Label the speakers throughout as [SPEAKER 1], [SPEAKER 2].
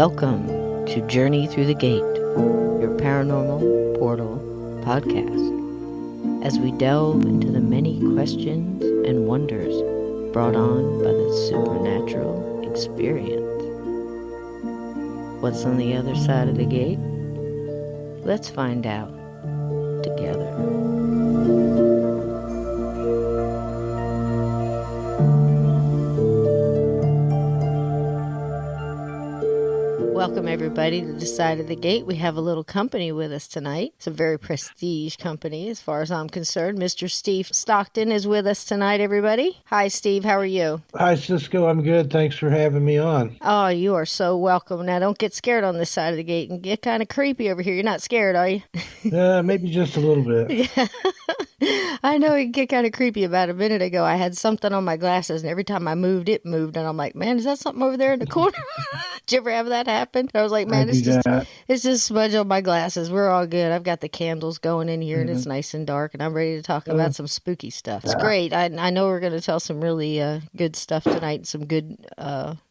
[SPEAKER 1] Welcome to Journey Through the Gate, your paranormal portal podcast, as we delve into the many questions and wonders brought on by the supernatural experience. What's on the other side of the gate? Let's find out together. Welcome everybody to the side of the gate. We have a little company with us tonight. It's a very prestige company as far as I'm concerned. Mr. Steve Stockton is with us tonight, everybody. Hi, Steve. How are you?
[SPEAKER 2] Hi, Cisco. I'm good. Thanks for having me on.
[SPEAKER 1] Oh, you are so welcome. Now, don't get scared on this side of the gate and get kind of creepy over here. You're not scared, are you?
[SPEAKER 2] Maybe just a little bit.
[SPEAKER 1] Yeah. I know it can get kind of creepy. About a minute ago, I had something on my glasses, and every time I moved, it moved. And I'm like, man, is that something over there in the corner? Did you ever have that happen? I was like, man, it's just smudge on my glasses. We're all good. I've got the candles going in here, and it's nice and dark, and I'm ready to talk about some spooky stuff. It's great. I know we're going to tell some really good stuff tonight, some good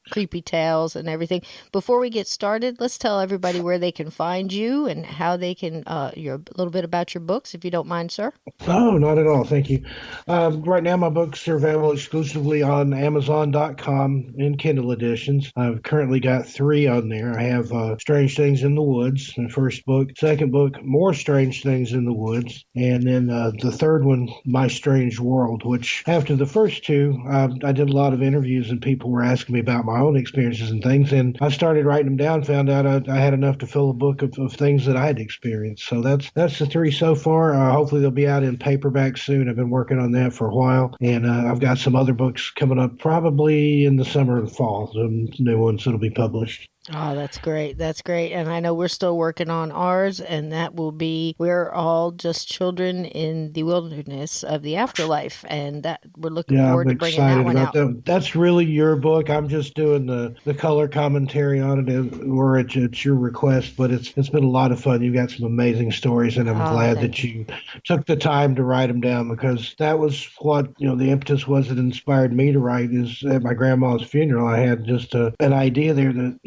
[SPEAKER 1] creepy tales and everything. Before we get started, let's tell everybody where they can find you and how they can, a little bit about your books, if you don't mind, sir.
[SPEAKER 2] Oh, not at all. Thank you. Right now, my books are available exclusively on Amazon.com in Kindle editions. I've currently got 3 on there. I have Strange Things in the Woods, the first book. Second book, More Strange Things in the Woods. And then the third one, My Strange World, which after the first 2, I did a lot of interviews and people were asking me about my own experiences and things. And I started writing them down, found out I had enough to fill a book of things that I had experienced. So that's the 3 so far. Hopefully they'll be out in paperback soon. I've been working on that for a while. And I've got some other books coming up probably in the summer and fall, some new ones that'll be published.
[SPEAKER 1] Oh, that's great. That's great. And I know we're still working on ours, and that will be We're All Just Children in the Wilderness of the Afterlife. And that we're looking forward to bringing that one out.
[SPEAKER 2] That's really your book. I'm just doing the color commentary on it, or it's your request, but it's been a lot of fun. You've got some amazing stories, and I'm glad that you took the time to write them down, because that was what, the impetus was that inspired me to write. Is at my grandma's funeral, I had just an idea there that,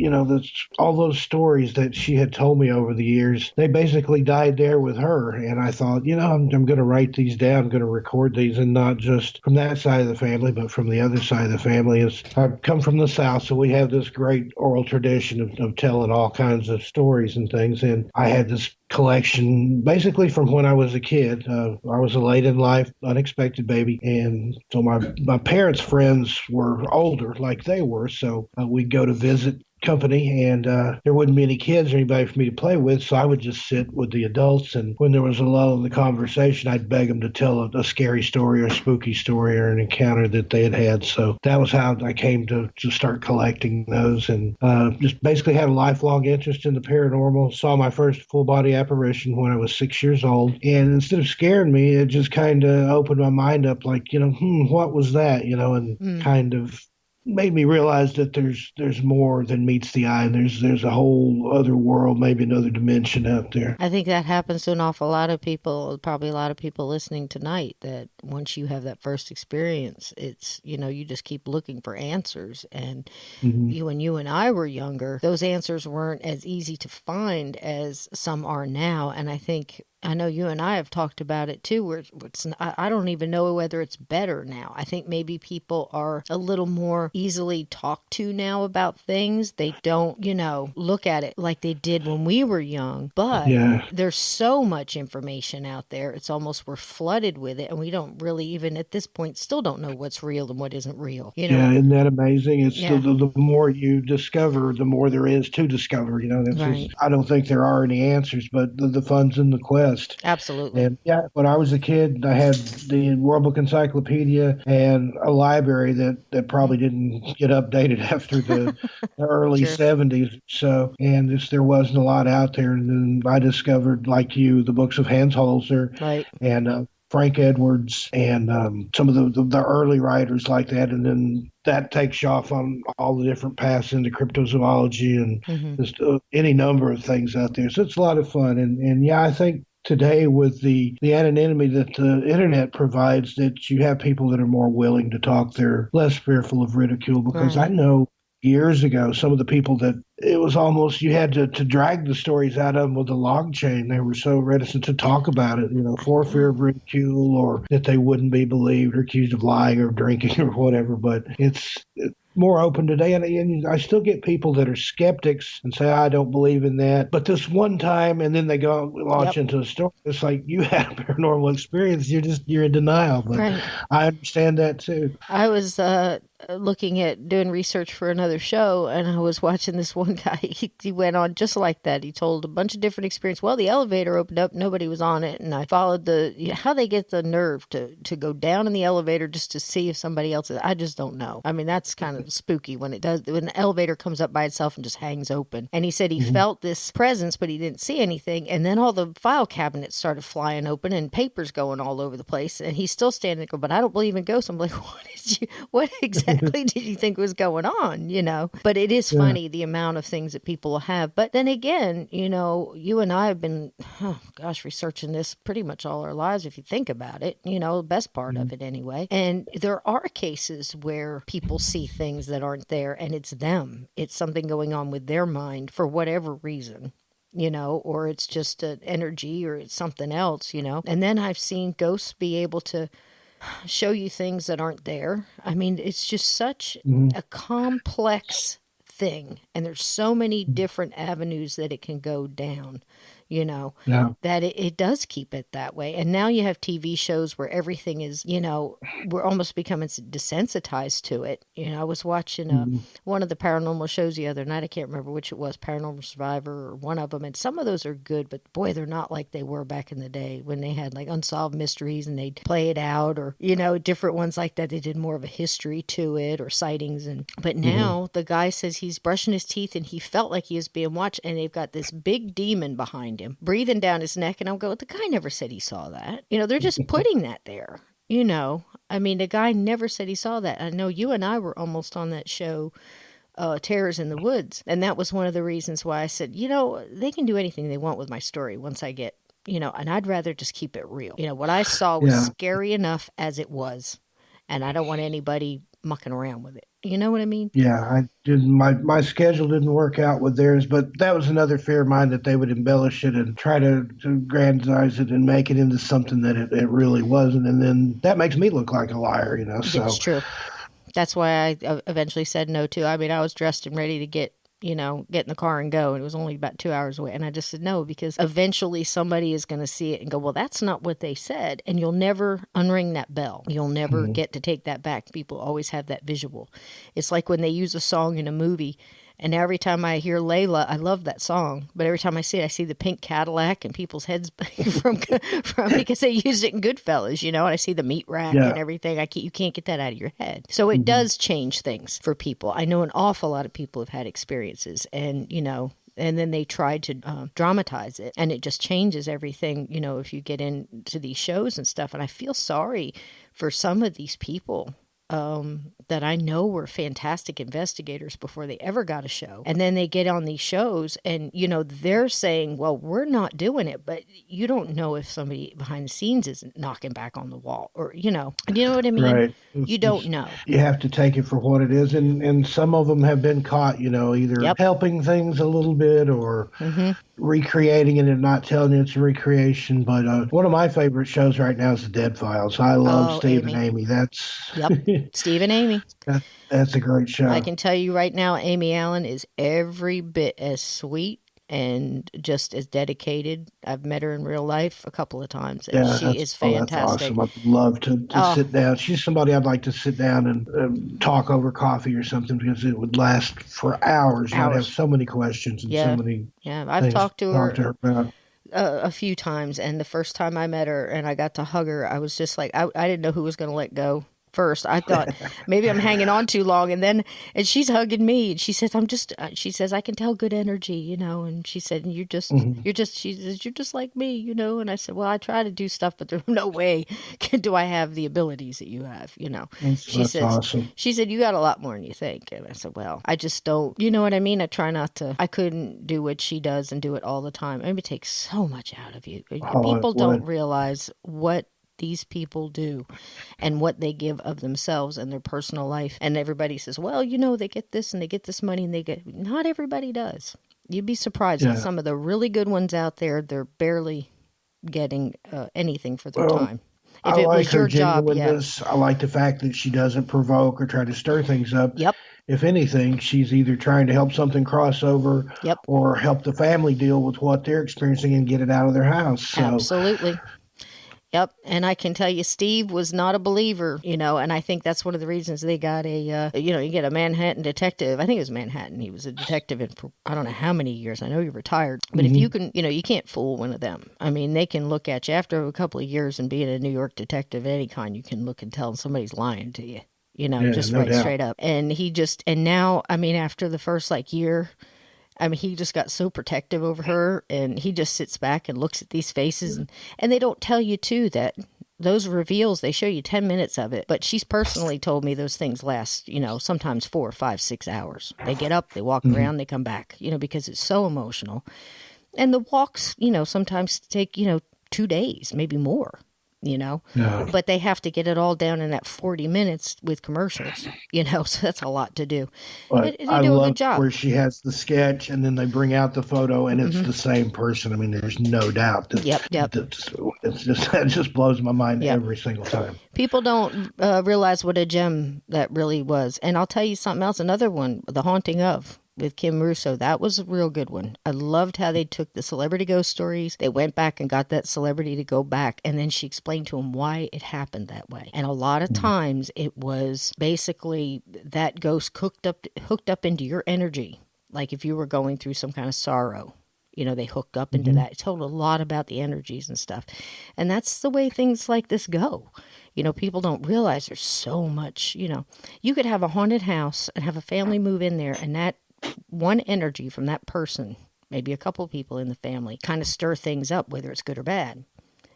[SPEAKER 2] all those stories that she had told me over the years, they basically died there with her. And I thought, I'm going to write these down. I'm going to record these, and not just from that side of the family, but from the other side of the family. I come from the South, so we have this great oral tradition of telling all kinds of stories and things. And I had this collection basically from when I was a kid. I was a late in life, unexpected baby. And so my parents' friends were older like they were. So we'd go to visit company, and there wouldn't be any kids or anybody for me to play with, so I would just sit with the adults, and when there was a lull in the conversation, I'd beg them to tell a scary story or a spooky story or an encounter that they had. So that was how I came to start collecting those, and just basically had a lifelong interest in the paranormal. Saw my first full-body apparition when I was 6 years old, and instead of scaring me, it just kind of opened my mind up, like, what was that, and kind of made me realize that there's more than meets the eye, and there's a whole other world, maybe another dimension out there.
[SPEAKER 1] I think that happens to an awful lot of people, probably a lot of people listening tonight, that once you have that first experience, it's, you just keep looking for answers. And when you and I were younger, those answers weren't as easy to find as some are now. And I know you and I have talked about it too, where I don't even know whether it's better now. I think maybe people are a little more easily talked to now about things. They don't, look at it like they did when we were young. But there's so much information out there. It's almost we're flooded with it, and we don't really even at this point still don't know what's real and what isn't real.
[SPEAKER 2] Yeah, isn't that amazing? It's the more you discover, the more there is to discover. Right. I don't think there are any answers, but the fun's in the quest.
[SPEAKER 1] Absolutely.
[SPEAKER 2] And when I was a kid, I had the World Book Encyclopedia and a library that probably didn't get updated after the early 70s. So, and there wasn't a lot out there. And then I discovered, like you, the books of Hans Holzer, right, and Frank Edwards, and some of the early writers like that. And then that takes you off on all the different paths into cryptozoology and just any number of things out there. So it's a lot of fun. And I think today, with the anonymity that the internet provides, that you have people that are more willing to talk. They're less fearful of ridicule, because I know years ago, some of the people that it was almost you had to drag the stories out of them with a log chain. They were so reticent to talk about it,
[SPEAKER 1] I
[SPEAKER 2] for fear
[SPEAKER 1] know.
[SPEAKER 2] of ridicule or that they wouldn't be believed or accused of lying or drinking or whatever. But it's more open today, and I still get people that are skeptics and say I don't believe in that. But this one time, and then they go and launch
[SPEAKER 1] Yep.
[SPEAKER 2] into a story. It's like you had a paranormal experience. You're in denial. But
[SPEAKER 1] Right.
[SPEAKER 2] I understand that too.
[SPEAKER 1] I was looking at doing research for another show, and I was watching this one guy. He went on just like that. He told a bunch of different experiences. Well, the elevator opened up, nobody was on it, and I followed how they get the nerve to go down in the elevator just to see if somebody else is. I just don't know. I mean, that's kind of spooky when the elevator comes up by itself and just hangs open. And he said he
[SPEAKER 2] Hmm.
[SPEAKER 1] felt this presence, but he didn't see anything. And then all the file cabinets started flying open and papers going all over the place. And he's still standing there, but I don't believe in ghosts. I'm like, what exactly did you think was going on? But it is
[SPEAKER 2] Yeah.
[SPEAKER 1] funny the amount of things that people have. But then again, you and I have been, oh gosh, researching this pretty much all our lives if you think about it, the best part of it anyway. And there are cases where people see things that aren't there and it's them. It's something going on with their mind for whatever reason. Or it's just an energy or it's something else. And then I've seen ghosts be able to show you things that aren't there. I mean, it's just such
[SPEAKER 2] Hmm.
[SPEAKER 1] a complex thing, and there's so many different avenues that it can go down, you know,
[SPEAKER 2] Yeah.
[SPEAKER 1] that it does keep it that way. And now you have TV shows where everything is, we're almost becoming desensitized to it. I was watching
[SPEAKER 2] Hmm.
[SPEAKER 1] one of the paranormal shows the other night. I can't remember which it was, Paranormal Survivor or one of them. And some of those are good, but boy, they're not like they were back in the day when they had like unsolved mysteries and they'd play it out, or, different ones like that. They did more of a history to it or sightings. But
[SPEAKER 2] Hmm.
[SPEAKER 1] now the guy says he's brushing his teeth and he felt like he was being watched, and they've got this big demon behind him breathing down his neck. And I'm going, the guy never said he saw that. They're just putting that there. I mean, the guy never said he saw that. I know you and I were almost on that show, Terrors in the Woods. And that was one of the reasons why I said, they can do anything they want with my story once I get, and I'd rather just keep it real. What I saw was
[SPEAKER 2] Yeah.
[SPEAKER 1] scary enough as it was. And I don't want anybody mucking around with it. You know what I mean?
[SPEAKER 2] Yeah, I didn't. My schedule didn't work out with theirs, but that was another fear of mine that they would embellish it and try to grandize it and make it into something that it really wasn't, and then that makes me look like a liar.
[SPEAKER 1] It's
[SPEAKER 2] So,
[SPEAKER 1] true. That's why I eventually said no too. I mean, I was dressed and ready to get in the car and go. And it was only about 2 hours away. And I just said no, because eventually somebody is going to see it and go, well, that's not what they said. And you'll never unring that bell. You'll never
[SPEAKER 2] mhm.
[SPEAKER 1] get to take that back. People always have that visual. It's like when they use a song in a movie. And every time I hear Layla, I love that song. But every time I see it, I see the pink Cadillac and people's heads from because they used it in Goodfellas, and I see the meat rack and
[SPEAKER 2] Yeah.
[SPEAKER 1] everything. You can't get that out of your head. So it
[SPEAKER 2] Hmm.
[SPEAKER 1] does change things for people. I know an awful lot of people have had experiences, and and then they try to dramatize it, and it just changes everything. If you get into these shows and stuff, and I feel sorry for some of these people that I know were fantastic investigators before they ever got a show. And then they get on these shows and, they're saying, well, we're not doing it, but you don't know if somebody behind the scenes isn't knocking back on the wall, or, you know what I mean?
[SPEAKER 2] Right.
[SPEAKER 1] You don't know.
[SPEAKER 2] You have to take it for what it is, and some of them have been caught, either
[SPEAKER 1] Yep.
[SPEAKER 2] helping things a little bit or
[SPEAKER 1] Mm-hmm.
[SPEAKER 2] recreating it and not telling you it's a recreation. But one of my favorite shows right now is the Dead Files. I love
[SPEAKER 1] Oh,
[SPEAKER 2] Steve and
[SPEAKER 1] Amy.
[SPEAKER 2] Amy. That's
[SPEAKER 1] Yep. Steve and Amy.
[SPEAKER 2] that's a great
[SPEAKER 1] I
[SPEAKER 2] show.
[SPEAKER 1] can tell you right now, Amy Allen is every bit as sweet and just as dedicated. I've met her in real life a couple of times, and
[SPEAKER 2] Yeah,
[SPEAKER 1] she is
[SPEAKER 2] that's
[SPEAKER 1] fantastic.
[SPEAKER 2] awesome. I'd love to
[SPEAKER 1] Oh,
[SPEAKER 2] sit down. She's somebody I'd like to sit down and talk over coffee or something because it would last for hours. And I'd have
[SPEAKER 1] hours.
[SPEAKER 2] so many questions and so
[SPEAKER 1] Yeah.
[SPEAKER 2] many
[SPEAKER 1] Yeah. I've
[SPEAKER 2] things to
[SPEAKER 1] talked to
[SPEAKER 2] talk to
[SPEAKER 1] her
[SPEAKER 2] her about.
[SPEAKER 1] a few times, and the first time I met her and I got to hug her, I was just like, I didn't know who was going to let go first. I thought maybe I'm hanging on too long, and she's hugging me, and she says, she says, I can tell good energy, and she said, and
[SPEAKER 2] Mhm.
[SPEAKER 1] she says, you're just like me, and I said, well, I try to do stuff, but there's no way do I have the abilities that you have. She
[SPEAKER 2] That's
[SPEAKER 1] says,
[SPEAKER 2] awesome.
[SPEAKER 1] you got a lot more than you think. And I said, well, I just don't, you know what I mean? I try not to, I couldn't do what she does and do it all the time. I mean, it takes so much out of you.
[SPEAKER 2] Oh, it
[SPEAKER 1] People don't
[SPEAKER 2] would.
[SPEAKER 1] realize what these people do and what they give of themselves and their personal life. And everybody says, well, they get this and they get this money and not everybody does. You'd be surprised at some of the really good ones out there. They're barely getting anything for their time. If
[SPEAKER 2] I
[SPEAKER 1] it
[SPEAKER 2] like
[SPEAKER 1] was
[SPEAKER 2] her
[SPEAKER 1] your job,
[SPEAKER 2] genuineness. I like the fact that she doesn't provoke or try to stir things up.
[SPEAKER 1] Yep.
[SPEAKER 2] If anything, she's either trying to help something cross over
[SPEAKER 1] Yep.
[SPEAKER 2] or help the family deal with what they're experiencing and get it out of their house. So.
[SPEAKER 1] Absolutely. Yep. And I can tell you, Steve was not a believer, and I think that's one of the reasons they got you get a Manhattan detective. I think it was Manhattan. He was a detective for I don't know how many years. I know he retired. But if you can, you can't fool one of them. I mean, they can look at you after a couple of years and being a New York detective of any kind, you can look and tell somebody's lying to you. Just right
[SPEAKER 2] doubt.
[SPEAKER 1] straight up. And now, I mean, after the first year, I mean, he just got so protective over her, and he just sits back and looks at these faces. And they don't tell you, too, that those reveals, they show you 10 minutes of it. But she's personally told me those things last, sometimes 4, 5, 6 hours. They get up, they walk around, they come back, because it's so emotional. And the walks, sometimes take, 2 days, maybe more. But they have to get it all down in that 40 minutes with commercials, so that's a lot to do.
[SPEAKER 2] But
[SPEAKER 1] they
[SPEAKER 2] I
[SPEAKER 1] do a
[SPEAKER 2] love
[SPEAKER 1] good job.
[SPEAKER 2] where she has the sketch and then they bring out the photo and it's the same person. I mean, there's no doubt.
[SPEAKER 1] Yep.
[SPEAKER 2] That just blows my mind every single time.
[SPEAKER 1] People don't realize what a gem that really was. And I'll tell you something else, another one, The Haunting of, with Kim Russo. That was a real good one. I loved how they took the celebrity ghost stories. They went back and got that celebrity to go back, and then she explained to him why it happened that way. And a lot of times it was basically that ghost hooked up into your energy. Like if you were going through some kind of sorrow, they hook up into that. It told a lot about the energies and stuff. And that's the way things like this go. People don't realize there's so much, you could have a haunted house and have a family move in there, and that one energy from that person, maybe a couple of people in the family, kind of stir things up, whether it's good or bad.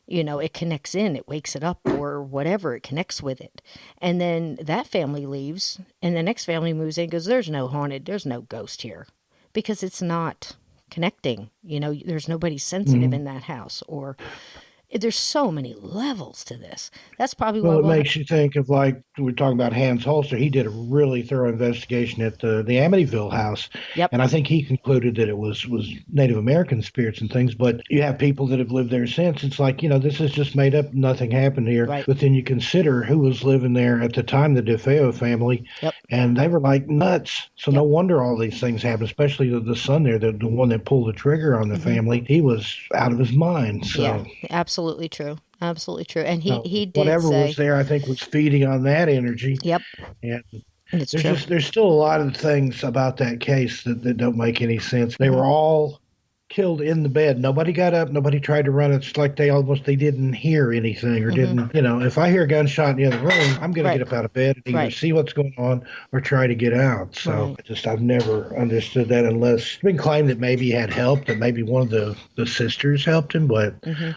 [SPEAKER 1] It connects in, it wakes it up or whatever, it connects with it. And then that family leaves and the next family moves in and goes, there's no ghost here because it's not connecting. There's nobody sensitive in that house, or there's so many levels to this. That's probably
[SPEAKER 2] well, it makes you think of we're talking about Hans Holster. He did a really thorough investigation at the Amityville house.
[SPEAKER 1] Yep.
[SPEAKER 2] And I think he concluded that it was Native American spirits and things. But you have people that have lived there since. It's like, this is just made up. Nothing happened here.
[SPEAKER 1] Right.
[SPEAKER 2] But then you consider who was living there at the time, the DeFeo family.
[SPEAKER 1] Yep.
[SPEAKER 2] And they were like nuts. So no wonder all these things happened, especially the son there, the one that pulled the trigger on the family. He was out of his mind. So.
[SPEAKER 1] Yeah, absolutely true. Absolutely true. And he did
[SPEAKER 2] whatever
[SPEAKER 1] say,
[SPEAKER 2] was there, I think, was feeding on that energy.
[SPEAKER 1] Yep.
[SPEAKER 2] And
[SPEAKER 1] it's true.
[SPEAKER 2] There's still a lot of things about that case that don't make any sense. They were all killed in the bed. Nobody got up. Nobody tried to run. It's like they didn't hear anything or didn't, if I hear a gunshot in the other room, I'm going to get up out of bed and either see what's going on or try to get out. So I've never understood that, unless it's been claimed that maybe he had help, that maybe one of the sisters helped him, but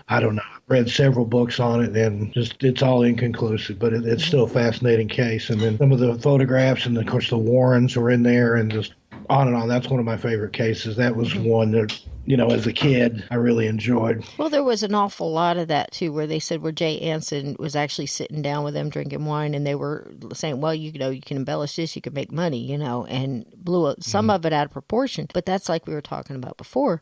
[SPEAKER 2] I don't know. I've read several books on it and it's all inconclusive, but it's still a fascinating case. And then some of the photographs and of course the Warrens were in there and just on and on. That's one of my favorite cases. That was one that, as a kid, I really enjoyed.
[SPEAKER 1] Well, there was an awful lot of that, too, where they said where Jay Anson was actually sitting down with them drinking wine, and they were saying, well, you can embellish this, you can make money, and blew some of it out of proportion. But that's like we were talking about before.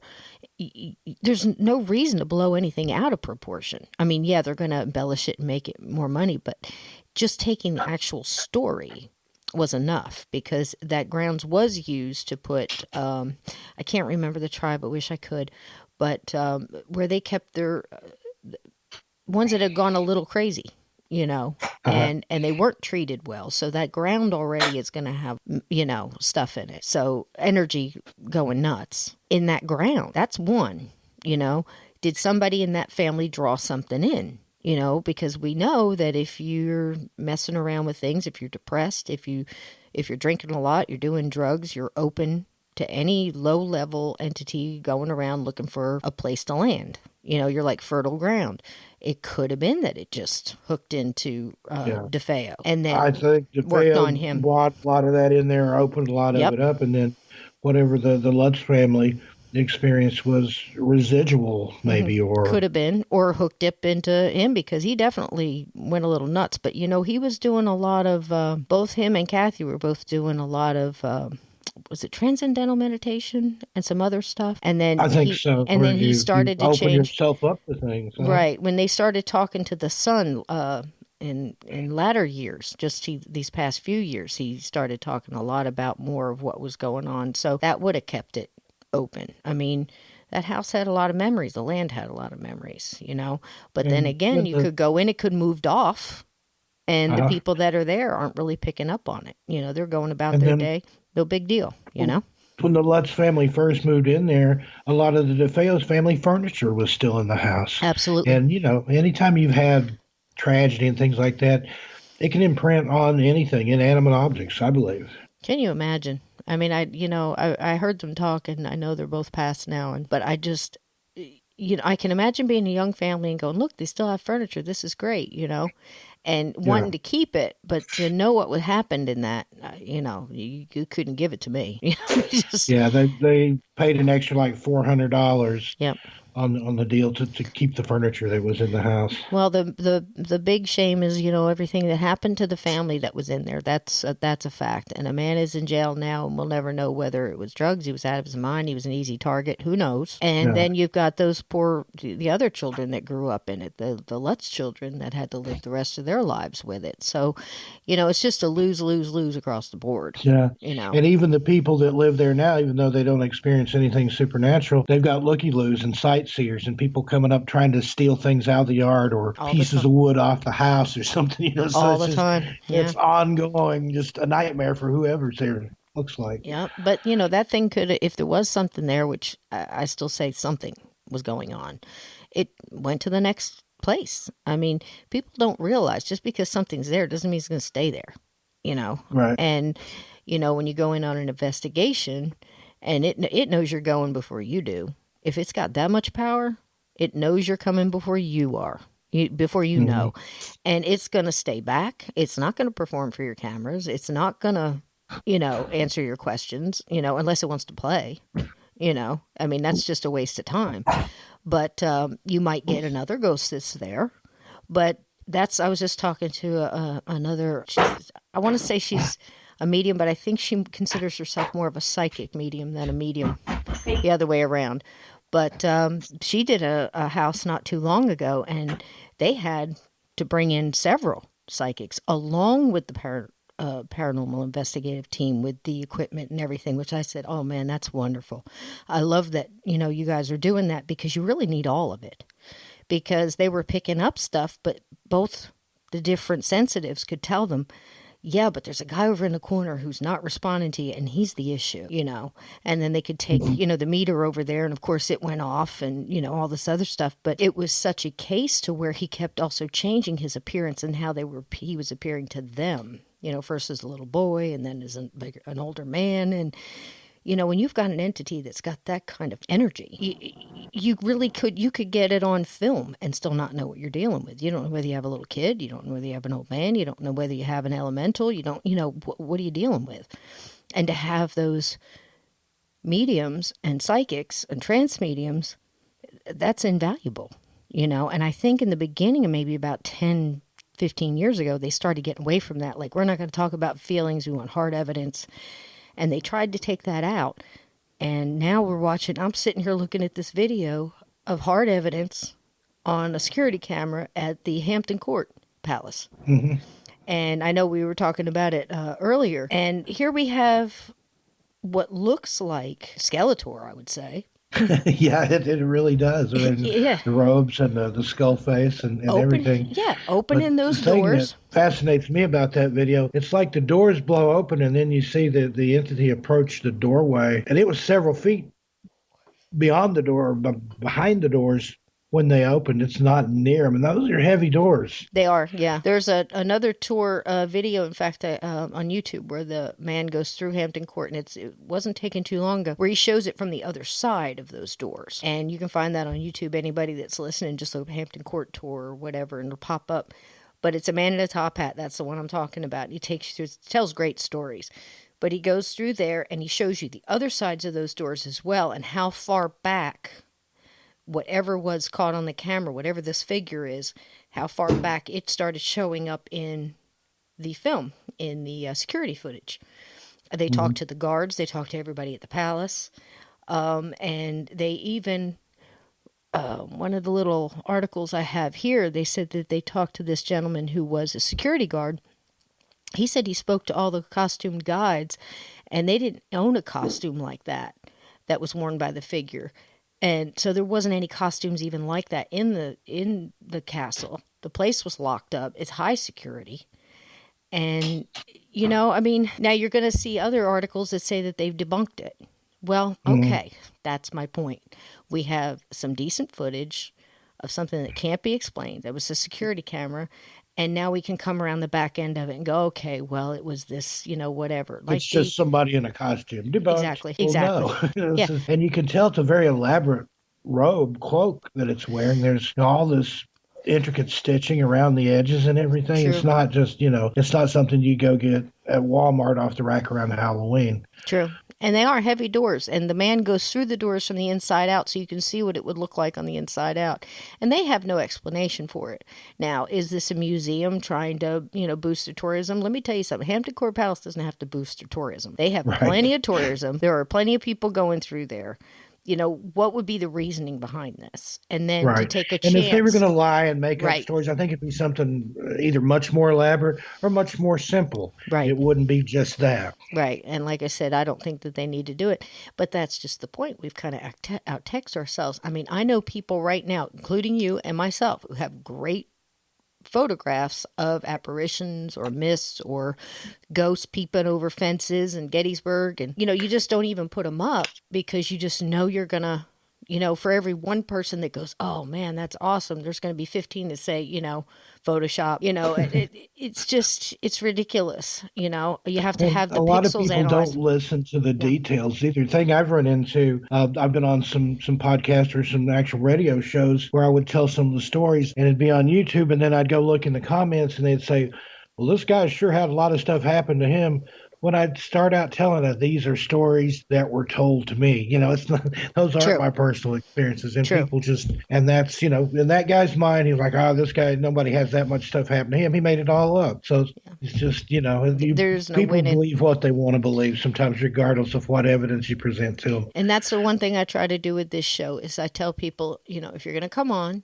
[SPEAKER 1] There's no reason to blow anything out of proportion. I mean, yeah, they're going to embellish it and make it more money, but just taking the actual story was enough, because that grounds was used to put, I can't remember the tribe, I wish I could, but where they kept their ones that had gone a little crazy, and they weren't treated well. So that ground already is going to have, stuff in it. So energy going nuts in that ground. That's one, Did somebody in that family draw something in? Because we know that if you're messing around with things, if you're depressed, if you're drinking a lot, you're doing drugs, you're open to any low-level entity going around looking for a place to land. You're like fertile ground. It could have been that it just hooked into DeFeo, and then
[SPEAKER 2] I think
[SPEAKER 1] worked on him.
[SPEAKER 2] Brought a lot of that in there, opened a lot of it up, and then whatever the Luds family, experience was residual, maybe,
[SPEAKER 1] Could
[SPEAKER 2] or
[SPEAKER 1] have been, or hooked dip into him because he definitely went a little nuts. But he was doing a lot of both him and Kathy were both doing a lot of was it transcendental meditation and some other stuff. And then
[SPEAKER 2] I think so, where
[SPEAKER 1] he
[SPEAKER 2] you
[SPEAKER 1] started to
[SPEAKER 2] open
[SPEAKER 1] change.
[SPEAKER 2] yourself up to things, huh?
[SPEAKER 1] Right. When they started talking to the son in latter years, just these past few years, he started talking a lot about more of what was going on. So that would have kept it open. I mean, that house had a lot of memories. The land had a lot of memories. But then
[SPEAKER 2] And
[SPEAKER 1] again,
[SPEAKER 2] with
[SPEAKER 1] you
[SPEAKER 2] the
[SPEAKER 1] could go in, it could moved off, and the
[SPEAKER 2] uh,
[SPEAKER 1] people that are there aren't really picking up on it. They're going about
[SPEAKER 2] and
[SPEAKER 1] their
[SPEAKER 2] then
[SPEAKER 1] day. No big deal.
[SPEAKER 2] when the Lutz family first moved in there, a lot of the DeFeo's family furniture was still in the house.
[SPEAKER 1] Absolutely.
[SPEAKER 2] And anytime you've had tragedy and things like that, it can imprint on anything, inanimate objects, I believe.
[SPEAKER 1] Can you imagine? I mean, I heard them talk, and I know they're both passed now, but I just, I can imagine being a young family and going, look, they still have furniture. This is great. And
[SPEAKER 2] Yeah.
[SPEAKER 1] wanting to keep it, but to know what would happen in that, you couldn't give it to me. Just,
[SPEAKER 2] Yeah, they paid an extra like $400
[SPEAKER 1] yep.
[SPEAKER 2] on the deal to keep the furniture that was in the house.
[SPEAKER 1] Well, the big shame is everything that happened to the family that was in there. That's a fact. And a man is in jail now, and we'll never know whether it was drugs. He was out of his mind. He was an easy target. Who knows? And
[SPEAKER 2] Yeah.
[SPEAKER 1] then you've got those the other children that grew up in it, the Lutz children that had to live the rest of their lives with it. So, it's just a lose lose lose across the board.
[SPEAKER 2] Yeah.
[SPEAKER 1] You know.
[SPEAKER 2] And even the people that live there now, even though they don't experience anything supernatural, they've got looky-loos and sightseers and people coming up trying to steal things out of the yard or
[SPEAKER 1] All the
[SPEAKER 2] pieces
[SPEAKER 1] time.
[SPEAKER 2] of wood off the house or something. So
[SPEAKER 1] All
[SPEAKER 2] it's
[SPEAKER 1] the
[SPEAKER 2] just,
[SPEAKER 1] time. Yeah.
[SPEAKER 2] it's ongoing, just a nightmare for whoever's there, looks like.
[SPEAKER 1] Yeah, but that thing could, if there was something there, which I still say something was going on, it went to the next place. I mean, people don't realize just because something's there doesn't mean it's going to stay there, you know.
[SPEAKER 2] Right.
[SPEAKER 1] And when you go in on an investigation, and it knows you're going before you do. If it's got that much power, it knows you're coming before you are. Before you
[SPEAKER 2] Hmm.
[SPEAKER 1] know, and it's going to stay back. It's not going to perform for your cameras. It's not going to answer your questions, unless it wants to play, I mean, that's just a waste of time. But you might get another ghost that's there. But I was just talking to another, I want to say she's a medium, but I think she considers herself more of a psychic medium than a medium, the other way around. But she did a house not too long ago, and they had to bring in several psychics along with the paranormal investigative team with the equipment and everything, which I said, oh man, that's wonderful. I love that, you guys are doing that because you really need all of it. Because they were picking up stuff, but both the different sensitives could tell them, yeah, but there's a guy over in the corner who's not responding to you, and he's the issue. And then they could take, the meter over there, and of course it went off and, all this other stuff. But it was such a case to where he kept also changing his appearance and how he was appearing to them. First as a little boy and then as an older man. And, when you've got an entity that's got that kind of energy, you really you could get it on film and still not know what you're dealing with. You don't know whether you have a little kid. You don't know whether you have an old man. You don't know whether you have an elemental. You don't, what are you dealing with? And to have those mediums and psychics and trance mediums, that's invaluable, And I think in the beginning, maybe about 10-15 years ago, they started getting away from that. Like, we're not going to talk about feelings. We want hard evidence. And they tried to take that out. And now I'm sitting here looking at this video of hard evidence on a security camera at the Hampton Court Palace.
[SPEAKER 2] Hmm.
[SPEAKER 1] And I know we were talking about it earlier. And here we have what looks like Skeletor, I would say.
[SPEAKER 2] Yeah, it really does. I mean,
[SPEAKER 1] Yeah.
[SPEAKER 2] the robes and the skull face and everything. But
[SPEAKER 1] Opening
[SPEAKER 2] the
[SPEAKER 1] those
[SPEAKER 2] thing that
[SPEAKER 1] doors.
[SPEAKER 2] fascinates me about that video, it's like the doors blow open and then you see the entity approach the doorway, and it was several feet beyond the door, behind the doors when they opened. It's not near. I mean, those are heavy doors.
[SPEAKER 1] They are, yeah. There's another tour video, in fact, on YouTube where the man goes through Hampton Court, and it wasn't taken too long ago, where he shows it from the other side of those doors. And you can find that on YouTube. Anybody that's listening, just look Hampton Court tour or whatever, and it'll pop up. But it's a man in a top hat. That's the one I'm talking about. He takes you through, tells great stories. But he goes through there and he shows you the other sides of those doors as well, and how far back whatever was caught on the camera, whatever this figure is, how far back it started showing up in the film, in the security footage. They talked to the guards, they talked to everybody at the palace, and they even, one of the little articles I have here, they said that they talked to this gentleman who was a security guard. He said he spoke to all the costumed guides, and they didn't own a costume like that was worn by the figure. And so there wasn't any costumes even like that in the castle. The place was locked up. It's high security. And, I mean, now you're going to see other articles that say that they've debunked it. Well, okay, that's my point. We have some decent footage of something that can't be explained. That was a security camera. And now we can come around the back end of it and go, okay, well, it was this, whatever.
[SPEAKER 2] Like it's just somebody in a costume. Debunked.
[SPEAKER 1] Exactly.
[SPEAKER 2] Well,
[SPEAKER 1] Exactly.
[SPEAKER 2] No.
[SPEAKER 1] Yeah.
[SPEAKER 2] And you can tell it's a very elaborate cloak that it's wearing. There's all this intricate stitching around the edges and everything.
[SPEAKER 1] True.
[SPEAKER 2] It's not just, it's not something you go get at Walmart off the rack around Halloween.
[SPEAKER 1] True. And they are heavy doors, and the man goes through the doors from the inside out so you can see what it would look like on the inside out. And they have no explanation for it. Now, is this a museum trying to, boost their tourism? Let me tell you something. Hampton Court Palace doesn't have to boost their tourism. They have plenty of tourism. There are plenty of people going through there. What would be the reasoning behind this? And then to take a chance.
[SPEAKER 2] And if they were going to lie and make up stories, I think it'd be something either much more elaborate or much more simple.
[SPEAKER 1] Right.
[SPEAKER 2] It wouldn't be just that.
[SPEAKER 1] Right. And like I said, I don't think that they need to do it. But that's just the point. We've kind of out-text ourselves. I mean, I know people right now, including you and myself, who have great photographs of apparitions or mists or ghosts peeping over fences in Gettysburg. And, you just don't even put them up because you just know you're going to, for every one person that goes, oh man, that's awesome, there's going to be 15 that say, Photoshop, it's ridiculous. You have to have the pixels analyzed.
[SPEAKER 2] A lot of people don't listen to the details either. The thing I've run into, I've been on some podcasts or some actual radio shows where I would tell some of the stories and it'd be on YouTube, and then I'd go look in the comments and they'd say, well, this guy sure had a lot of stuff happen to him. When I'd start out telling it, these are stories that were told to me. It's not; those aren't my personal experiences. And people just, and that's, in that guy's mind, he's like, oh, this guy, nobody has that much stuff happen to him. He made it all up. So it's just,
[SPEAKER 1] there's no
[SPEAKER 2] people believe what they want to believe sometimes, regardless of what evidence you present to them.
[SPEAKER 1] And that's the one thing I try to do with this show is I tell people, if you're going to come on,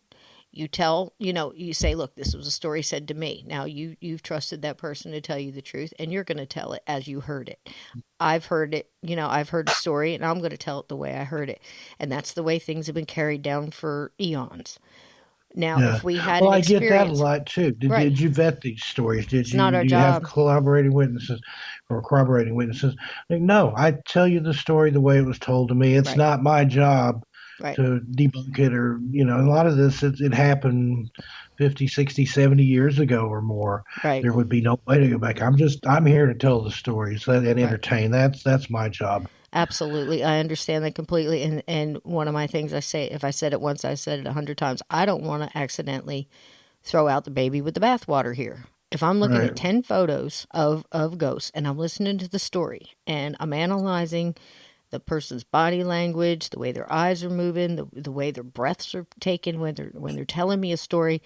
[SPEAKER 1] you tell, you say, look, this was a story said to me. Now you've trusted that person to tell you the truth, and you're going to tell it as you heard it. I've heard it, I've heard a story, and I'm going to tell it the way I heard it. And that's the way things have been carried down for eons. Now, if we had an experience...
[SPEAKER 2] I get that a lot, too. Did you vet these stories?
[SPEAKER 1] It's not our job.
[SPEAKER 2] Have corroborating witnesses? No, I tell you the story the way it was told to me. It's not my job to debunk it, or a lot of this it happened 50, 60, 70 years ago or more. There would be no way to go back. I'm here to tell the stories and entertain. That's my job.
[SPEAKER 1] Absolutely. I understand that completely. And one of my things I say, if I said it once, I said it 100 times. I don't want to accidentally throw out the baby with the bathwater here. If I'm looking at 10 photos of ghosts and I'm listening to the story and I'm analyzing the person's body language, the way their eyes are moving, the way their breaths are taken when they're telling me a story.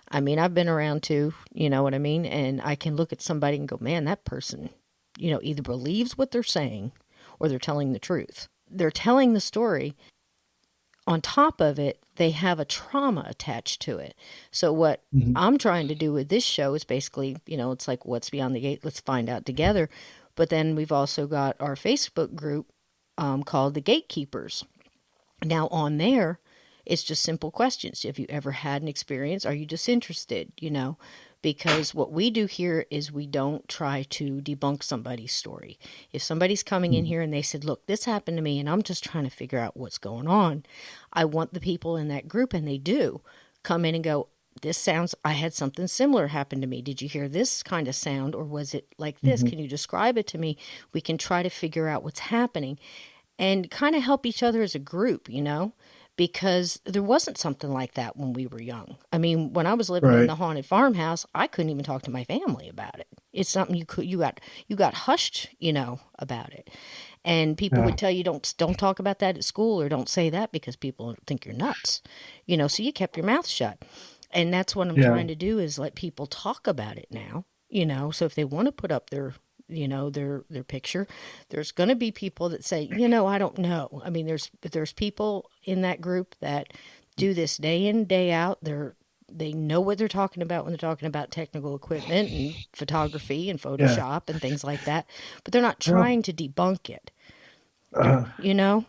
[SPEAKER 1] I mean, I've been around too, you know what I mean? And I can look at somebody and go, man, that person, either believes what they're saying or they're telling the truth. They're telling the story. On top of it, they have a trauma attached to it. So what I'm trying to do with this show is basically, it's like, what's beyond the gate? Let's find out together. But then we've also got our Facebook group called the Gatekeepers. Now on there, it's just simple questions. Have you ever had an experience? Are you just interested? Because what we do here is we don't try to debunk somebody's story. If somebody's coming in here and they said, look, this happened to me and I'm just trying to figure out what's going on, I want the people in that group, and they do, come in and go, I had something similar happen to me. Did you hear this kind of sound, or was it like this? Can you describe it to me? We can try to figure out what's happening and kind of help each other as a group, because there wasn't something like that when we were young. I mean, when I was living in the haunted farmhouse, I couldn't even talk to my family about it. It's something you got hushed, about it. And people would tell you don't talk about that at school, or don't say that because people think you're nuts. So you kept your mouth shut. And that's what I'm trying to do, is let people talk about it now. So if they want to put up their picture, there's going to be people that say, I don't know. I mean, there's people in that group that do this day in, day out. They know what they're talking about when they're talking about technical equipment and photography and
[SPEAKER 2] Yeah.
[SPEAKER 1] Photoshop and things like that, but they're not
[SPEAKER 2] Well,
[SPEAKER 1] trying to debunk it.
[SPEAKER 2] uh,
[SPEAKER 1] You know,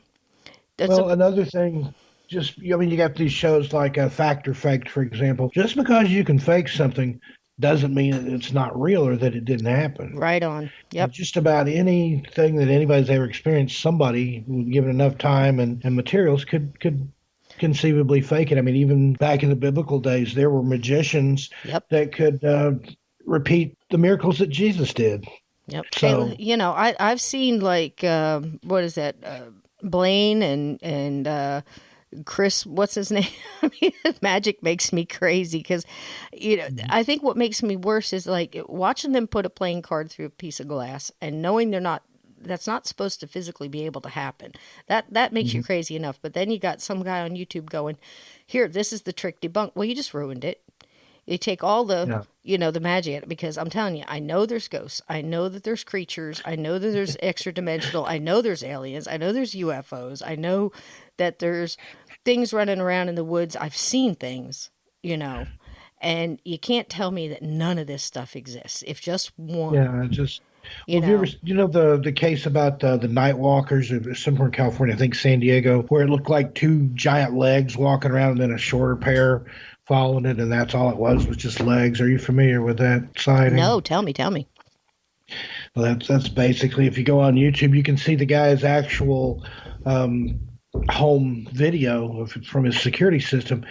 [SPEAKER 1] that's
[SPEAKER 2] well, another thing, you got these shows like Fact or Faked, for example. Just because you can fake something doesn't mean that it's not real or that it didn't happen.
[SPEAKER 1] right on.
[SPEAKER 2] And
[SPEAKER 1] Yep.
[SPEAKER 2] just about anything that anybody's ever experienced, somebody, given enough time and materials, could conceivably fake it. I mean, even back in the biblical days, there were magicians
[SPEAKER 1] Yep.
[SPEAKER 2] that could repeat the miracles that Jesus did.
[SPEAKER 1] Yep. Hey,
[SPEAKER 2] So,
[SPEAKER 1] I've seen, like, what is that? Blaine and Chris, what's his name? I mean, magic makes me crazy because, I think what makes me worse is like watching them put a playing card through a piece of glass and knowing that's not supposed to physically be able to happen. That makes you
[SPEAKER 2] mhm,
[SPEAKER 1] crazy enough. But then you got some guy on YouTube going, "Here, this is the trick debunk." Well, you just ruined it. You take all the,
[SPEAKER 2] yeah,
[SPEAKER 1] the magic out, because I'm telling you, I know there's ghosts. I know that there's creatures. I know that there's extra dimensional. I know there's aliens. I know there's UFOs. I know that there's things running around in the woods. I've seen things, and you can't tell me that none of this stuff exists. If just one,
[SPEAKER 2] yeah. Just
[SPEAKER 1] you
[SPEAKER 2] well, have you ever,
[SPEAKER 1] know.
[SPEAKER 2] the case about the night walkers somewhere in California, I think San Diego, where it looked like two giant legs walking around and then a shorter pair following it, and that's all it was just legs. Are you familiar with that
[SPEAKER 1] No,
[SPEAKER 2] sighting?
[SPEAKER 1] tell me.
[SPEAKER 2] Well, that's basically, if you go on YouTube, you can see the guy's actual um, home video from his security system.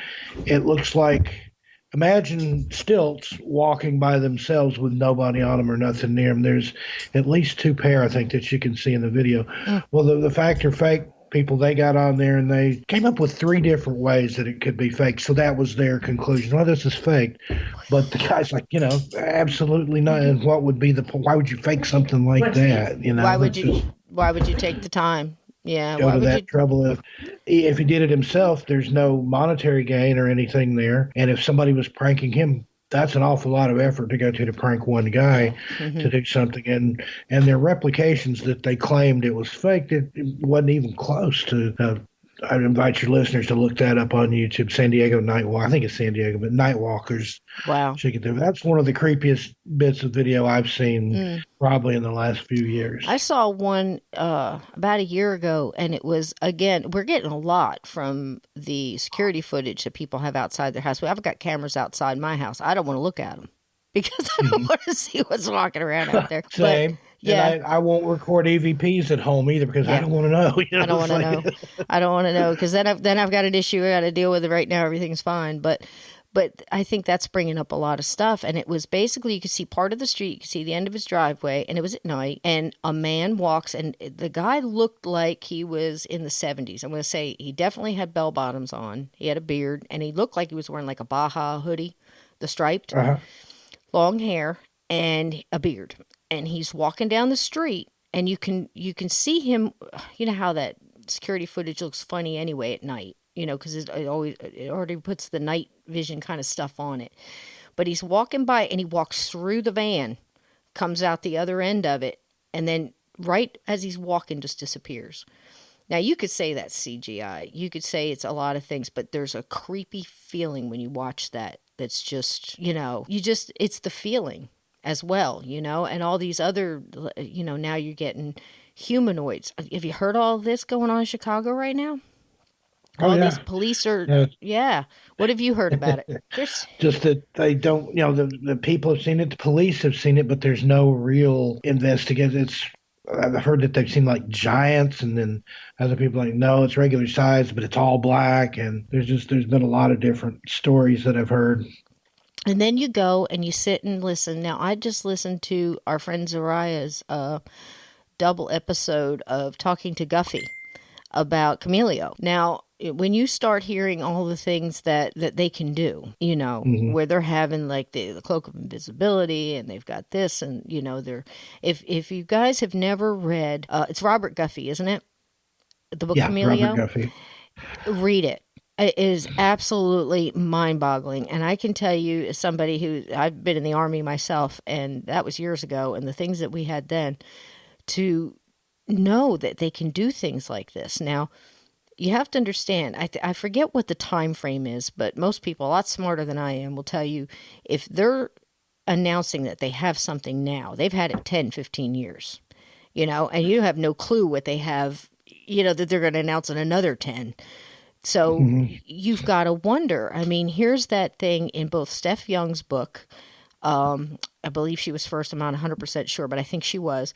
[SPEAKER 2] It looks like, imagine stilts walking by themselves with nobody on them or nothing near them. There's at least two pair, I think, that you can see in the video.
[SPEAKER 1] Mm.
[SPEAKER 2] Well, the fact or fake people, they got on there and they came up with three different ways that it could be fake. So that was their conclusion. Well, this is fake. But the guy's like, absolutely not. And what would be why would you fake something like that?
[SPEAKER 1] Why would
[SPEAKER 2] That's
[SPEAKER 1] you?
[SPEAKER 2] just
[SPEAKER 1] Why would you take the time? Yeah.
[SPEAKER 2] go
[SPEAKER 1] Why
[SPEAKER 2] to
[SPEAKER 1] would you?
[SPEAKER 2] that trouble. If he did it himself, there's no monetary gain or anything there. And if somebody was pranking him, that's an awful lot of effort to go to prank one
[SPEAKER 1] Yeah.
[SPEAKER 2] guy
[SPEAKER 1] Hmm.
[SPEAKER 2] to do something. And their replications that they claimed it was fake, it wasn't even close to. I invite your listeners to look that up on YouTube. San Diego Nightwalk. I think it's San Diego, but Nightwalkers.
[SPEAKER 1] Wow.
[SPEAKER 2] She could do. That's one of the creepiest bits of video I've seen
[SPEAKER 1] Mm.
[SPEAKER 2] probably in the last few years.
[SPEAKER 1] I saw one about a year ago, and it was, again, we're getting a lot from the security footage that people have outside their house. I've got cameras outside my house. I don't want to look at them because I don't
[SPEAKER 2] Mhm.
[SPEAKER 1] want to see what's walking around out there. But
[SPEAKER 2] Same. And
[SPEAKER 1] yeah,
[SPEAKER 2] I won't record EVPs at home either because I
[SPEAKER 1] yeah,
[SPEAKER 2] don't want to know.
[SPEAKER 1] I don't
[SPEAKER 2] It's
[SPEAKER 1] want to
[SPEAKER 2] like,
[SPEAKER 1] know. I don't want to know, because then I've got an issue I got to deal with. It right now. Everything's fine, but I think that's bringing up a lot of stuff. And it was basically, you could see part of the street, you could see the end of his driveway, and it was at night. And a man walks, and the guy looked like he was in the 70s. I'm going to say he definitely had bell bottoms on. He had a beard, and he looked like he was wearing like a Baja hoodie, the striped,
[SPEAKER 2] uh-huh.
[SPEAKER 1] long hair, and a beard. And he's walking down the street, and you can see him. You know how that security footage looks funny anyway at night, because it already puts the night vision kind of stuff on it. But he's walking by, and he walks through the van, comes out the other end of it, and then right as he's walking, just disappears. Now, you could say that's CGI. You could say it's a lot of things, but there's a creepy feeling when you watch that. That's just, it's the feeling as well, and all these other, now you're getting humanoids. Have you heard all this going on in Chicago right now?
[SPEAKER 2] Oh
[SPEAKER 1] All these
[SPEAKER 2] yeah.
[SPEAKER 1] police are,
[SPEAKER 2] Yeah.
[SPEAKER 1] yeah. What have you heard about it? There's,
[SPEAKER 2] Just that they don't, the people have seen it, the police have seen it, but there's no real investigation. I've heard that they've seen like giants, and then other people are like, no, it's regular size, but it's all black. And there's been a lot of different stories that I've heard.
[SPEAKER 1] and then you go and you sit and listen. Now, I just listened to our friend Zariah's double episode of Talking to Guffey about Camilio. Now, when you start hearing all the things that they can do, where they're having like the Cloak of Invisibility, and they've got this, and they're, if you guys have never read, it's Robert Guffey, isn't it? The book
[SPEAKER 2] Yeah, Robert
[SPEAKER 1] Camilio.
[SPEAKER 2] Guffey.
[SPEAKER 1] Read it. It is absolutely mind-boggling, and I can tell you, as somebody who, I've been in the Army myself, and that was years ago, and the things that we had then, to know that they can do things like this. Now, you have to understand, I forget what the time frame is, but most people, a lot smarter than I am, will tell you, if they're announcing that they have something now, they've had it 10, 15 years, and you have no clue what they have, that they're going to announce in another 10. So you've got to wonder. I mean, here's that thing in both Steph Young's book. I believe she was first. I'm not 100% sure, but I think she was.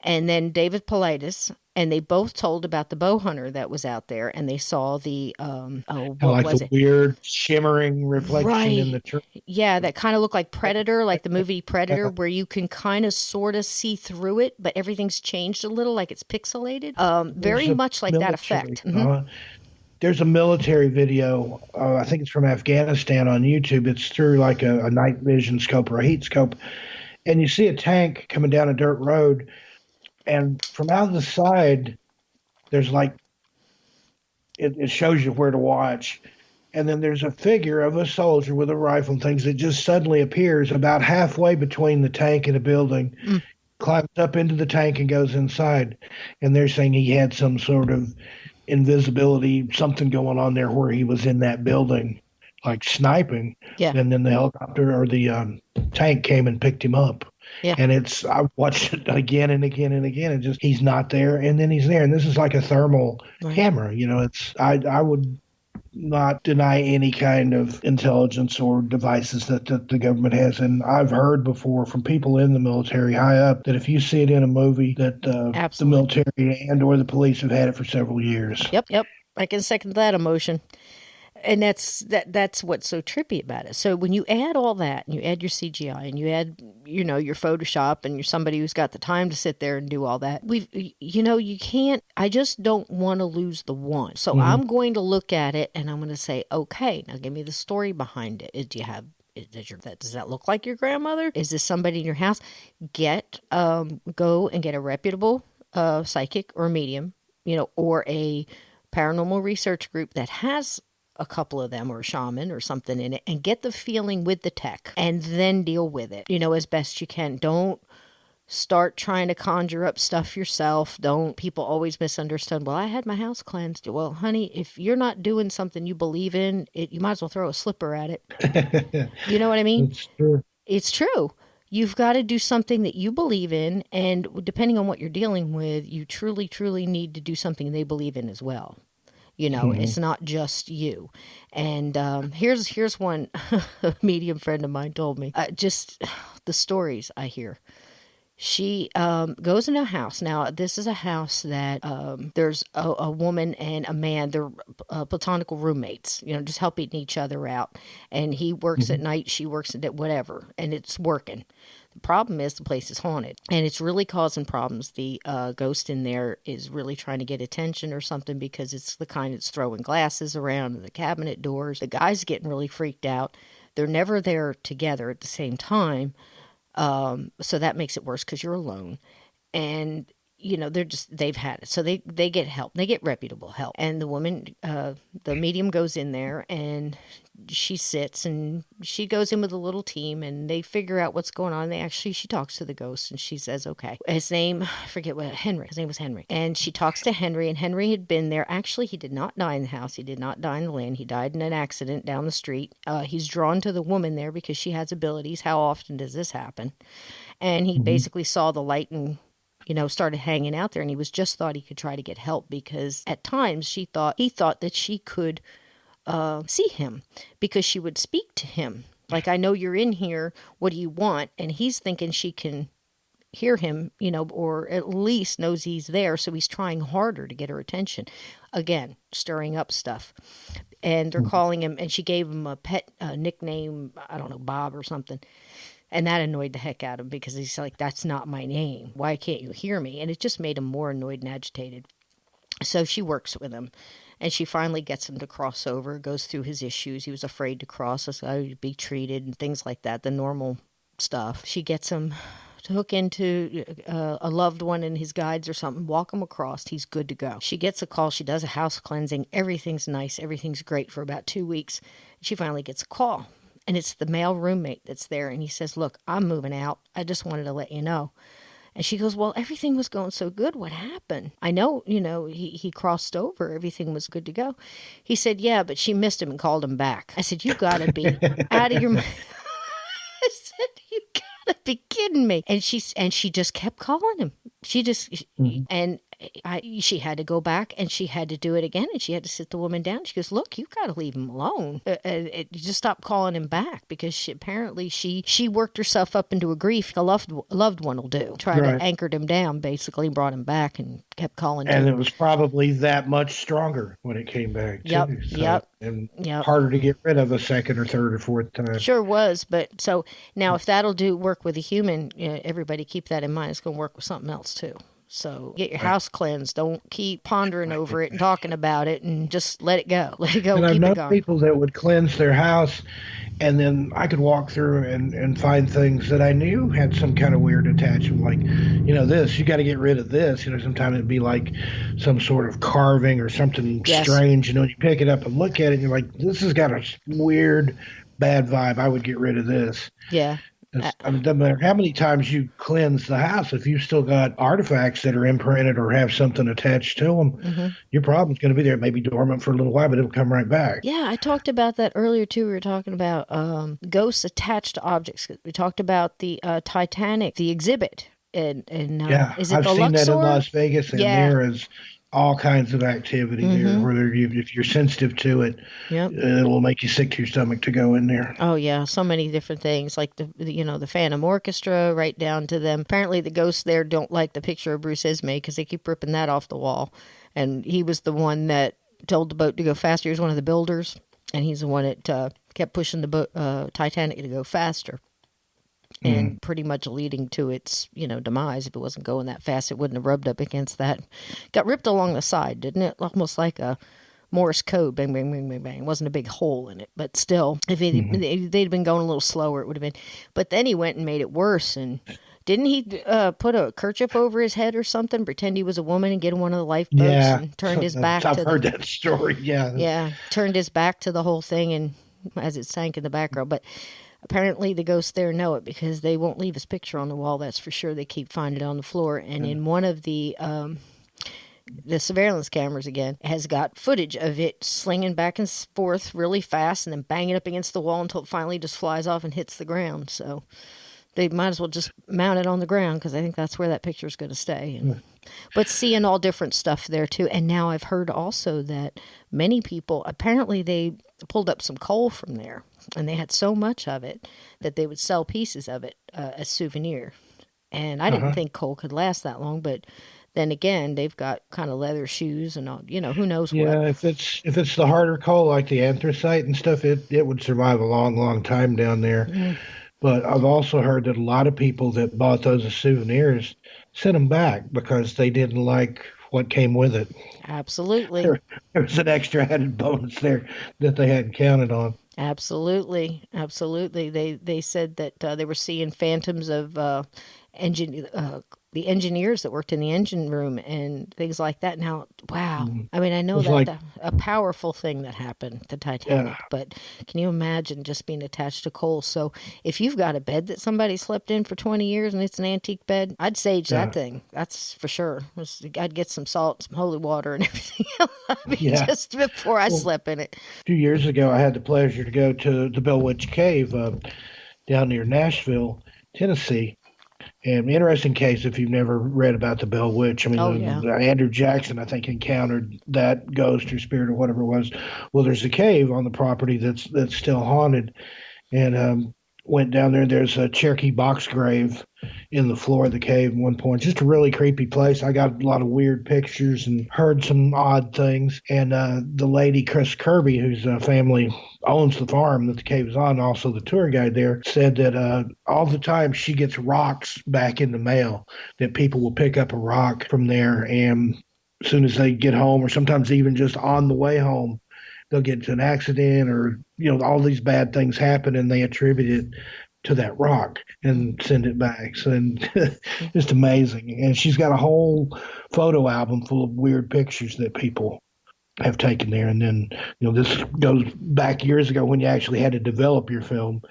[SPEAKER 1] And then David Paulides, and they both told about the bow hunter that was out there, and they saw the, what
[SPEAKER 2] Like
[SPEAKER 1] was
[SPEAKER 2] the
[SPEAKER 1] it?
[SPEAKER 2] weird shimmering reflection in
[SPEAKER 1] Right.
[SPEAKER 2] the tree.
[SPEAKER 1] Yeah, that kind of looked like Predator, like the movie Predator, where you can kind of sort of see through it, but everything's changed a little, like it's pixelated.
[SPEAKER 2] There's
[SPEAKER 1] Very
[SPEAKER 2] a
[SPEAKER 1] much like that
[SPEAKER 2] military.
[SPEAKER 1] effect. Hmm.
[SPEAKER 2] There's a military video. I think it's from Afghanistan on YouTube. It's through like a night vision scope or a heat scope, and you see a tank coming down a dirt road, and from out of the side, there's like it shows you where to watch. And then there's a figure of a soldier with a rifle and things that just suddenly appears about halfway between the tank and a building,
[SPEAKER 1] Mm,
[SPEAKER 2] climbs up into the tank and goes inside. And they're saying he had some sort of invisibility, something going on there where he was in that building, like sniping.
[SPEAKER 1] yeah,
[SPEAKER 2] And then the helicopter or the tank came and picked him up.
[SPEAKER 1] yeah,
[SPEAKER 2] And I watched it again and again and again, and just he's not there, and then he's there, and this is like a thermal
[SPEAKER 1] right.
[SPEAKER 2] camera. I would not deny any kind of intelligence or devices that the government has. And I've heard before from people in the military high up that if you see it in a movie, that the
[SPEAKER 1] Absolutely.
[SPEAKER 2] military and or the police have had it for several years.
[SPEAKER 1] Yep, yep. I can second that emotion. And that's what's so trippy about it. So when you add all that, and you add your CGI, and you add, your Photoshop, and you're somebody who's got the time to sit there and do all that, you can't. I just don't want to lose the one. So
[SPEAKER 2] Hmm.
[SPEAKER 1] I'm going to look at it, and I'm going to say, okay, now give me the story behind it. Do you have? Does that look like your grandmother? Is this somebody in your house? Go and get a reputable psychic or medium, or a paranormal research group that has a couple of them, or a shaman or something in it, and get the feeling with the tech, and then deal with it, as best you can. Don't start trying to conjure up stuff yourself. Don't. People always misunderstand, well, I had my house cleansed. Well, honey, if you're not doing something you believe in, you might as well throw a slipper at it. You know what I mean?
[SPEAKER 2] It's true.
[SPEAKER 1] It's true. You've got to do something that you believe in, and depending on what you're dealing with, you truly, truly need to do something they believe in as well.
[SPEAKER 2] Hmm.
[SPEAKER 1] It's not just you. And here's one a medium friend of mine told me. Just the stories I hear. She goes in a house. Now, this is a house that there's a woman and a man. They're platonical roommates, just helping each other out. And he works at
[SPEAKER 2] Hmm.
[SPEAKER 1] night, she works at whatever, and it's working. The problem is the place is haunted, and it's really causing problems. The ghost in there is really trying to get attention or something, because it's the kind that's throwing glasses around and the cabinet doors. The guy's getting really freaked out. They're never there together at the same time, so that makes it worse because you're alone. And they've had it, so they get help, they get reputable help. And the woman, the medium, goes in there, and she sits, and she goes in with a little team, and they figure out what's going on. She talks to the ghost, and she says, okay, his name, I forget what, Henry, his name was Henry. And she talks to Henry, and Henry had been there. Actually, he did not die in the house, he did not die in the land, he died in an accident down the street. He's drawn to the woman there because she has abilities. How often does this happen? And he
[SPEAKER 2] Hmm.
[SPEAKER 1] basically saw the light, and started hanging out there, and he was just thought he could try to get help, because at times he thought that she could see him, because she would speak to him like, I know you're in here, what do you want? And he's thinking she can hear him, or at least knows he's there, so he's trying harder to get her attention. Again, stirring up stuff. And they're calling him, and she gave him a pet nickname, I don't know, Bob or something. And that annoyed the heck out of him, because he's like, that's not my name. Why can't you hear me? And it just made him more annoyed and agitated. So she works with him. And she finally gets him to cross over, goes through his issues. He was afraid to cross, so he would be treated and things like that, the normal stuff. She gets him to hook into a loved one in his guides or something, walk him across. He's good to go. She gets a call. She does a house cleansing. Everything's nice. Everything's great for about 2 weeks. She finally gets a call. And it's the male roommate that's there. And he says, look, I'm moving out. I just wanted to let you know. And she goes, well, everything was going so good. What happened? I know, he crossed over. Everything was good to go. He said, yeah, but she missed him and called him back. I said, you got to be out of your mind. I said, you got to be kidding me. And she just kept calling him. She had to go back and she had to do it again, and she had to sit the woman down. She goes, look, you got to leave him alone. You just stop calling him back, because she worked herself up into a grief a loved one will do. Tried to anchor him down, basically brought him back and kept calling.
[SPEAKER 2] And it was probably that much stronger when it came back too. And harder to get rid of a second or third or fourth time.
[SPEAKER 1] Sure was. But so now if that'll work with a human, everybody keep that in mind. It's going to work with something else too. So get your house cleansed. Don't keep pondering over it and talking about it, and just let it go. Let it go.
[SPEAKER 2] And
[SPEAKER 1] keep
[SPEAKER 2] I've
[SPEAKER 1] it
[SPEAKER 2] known
[SPEAKER 1] going.
[SPEAKER 2] people that would cleanse their house, and then I could walk through and find things that I knew had some kind of weird attachment, like, this, you got to get rid of this. Sometimes it'd be like some sort of carving or something strange. You pick it up and look at it, and you're like, this has got a weird, bad vibe. I would get rid of this.
[SPEAKER 1] Yeah.
[SPEAKER 2] It doesn't matter how many times you cleanse the house. If you've still got artifacts that are imprinted or have something attached to them, your problem's going to be there. It may be dormant for a little while, but it'll come right back.
[SPEAKER 1] Yeah, I talked about that earlier, too. We were talking about ghosts attached to objects. We talked about the Titanic, the exhibit. Is it
[SPEAKER 2] I've
[SPEAKER 1] the
[SPEAKER 2] seen
[SPEAKER 1] Luxor?
[SPEAKER 2] that in Las Vegas, and there is all kinds of activity there, where if you're sensitive to it, it'll make you sick to your stomach to go in there.
[SPEAKER 1] Oh yeah, so many different things, like the Phantom Orchestra, right down to them. Apparently the ghosts there don't like the picture of Bruce Ismay, because they keep ripping that off the wall, and he was the one that told the boat to go faster. He was one of the builders, and he's the one that kept pushing the boat, Titanic, to go faster. And pretty much leading to its, demise. If it wasn't going that fast, it wouldn't have rubbed up against that. Got ripped along the side, didn't it? Almost like a Morse code. Bang, bang, bang, bang, bang. It wasn't a big hole in it. But still, if they'd been going a little slower, it would have been. But then he went and made it worse. And didn't he put a kerchief over his head or something, pretend he was a woman, and get in one of the lifeboats and turned his back
[SPEAKER 2] I've heard that story,
[SPEAKER 1] Yeah, turned his back to the whole thing, and as it sank in the background. But apparently the ghosts there know it, because they won't leave his picture on the wall, that's for sure. They keep finding it on the floor. And in one of the surveillance cameras, again, has got footage of it slinging back and forth really fast and then banging up against the wall until it finally just flies off and hits the ground. So they might as well just mount it on the ground, because I think that's where that picture is going to stay. But seeing all different stuff there too. And now I've heard also that many people, apparently they pulled up some coal from there, and they had so much of it that they would sell pieces of it as souvenir. And I didn't think coal could last that long, but then again, they've got kind of leather shoes and all, who knows what.
[SPEAKER 2] Yeah, if it's the harder coal like the anthracite and stuff, it would survive a long, long time down there. But I've also heard that a lot of people that bought those as souvenirs sent them back because they didn't like what came with it.
[SPEAKER 1] Absolutely.
[SPEAKER 2] There was an extra added bonus there that they hadn't counted on.
[SPEAKER 1] Absolutely. They said that they were seeing phantoms of the engineers that worked in the engine room and things like that. Now, wow. I mean, I know that a powerful thing that happened, the Titanic, but can you imagine just being attached to coal? So if you've got a bed that somebody slept in for 20 years and it's an antique bed, I'd sage that thing. That's for sure. I'd get some salt, some holy water and everything else. Just before I slept in it.
[SPEAKER 2] 2 years ago, I had the pleasure to go to the Bell Witch Cave down near Nashville, Tennessee. And interesting case if you've never read about the Bell Witch. I mean, Andrew Jackson, I think, encountered that ghost or spirit or whatever it was. Well, there's a cave on the property that's still haunted, and went down there. There's a Cherokee box grave in the floor of the cave at one point. Just a really creepy place. I got a lot of weird pictures and heard some odd things. And the lady, Chris Kirby, whose family owns the farm that the cave is on, also the tour guide there, said that all the time she gets rocks back in the mail, that people will pick up a rock from there and as soon as they get home, or sometimes even just on the way home, they'll get into an accident, or all these bad things happen, and they attribute it to that rock and send it back. So, and just amazing. And she's got a whole photo album full of weird pictures that people have taken there. And then, this goes back years ago when you actually had to develop your film.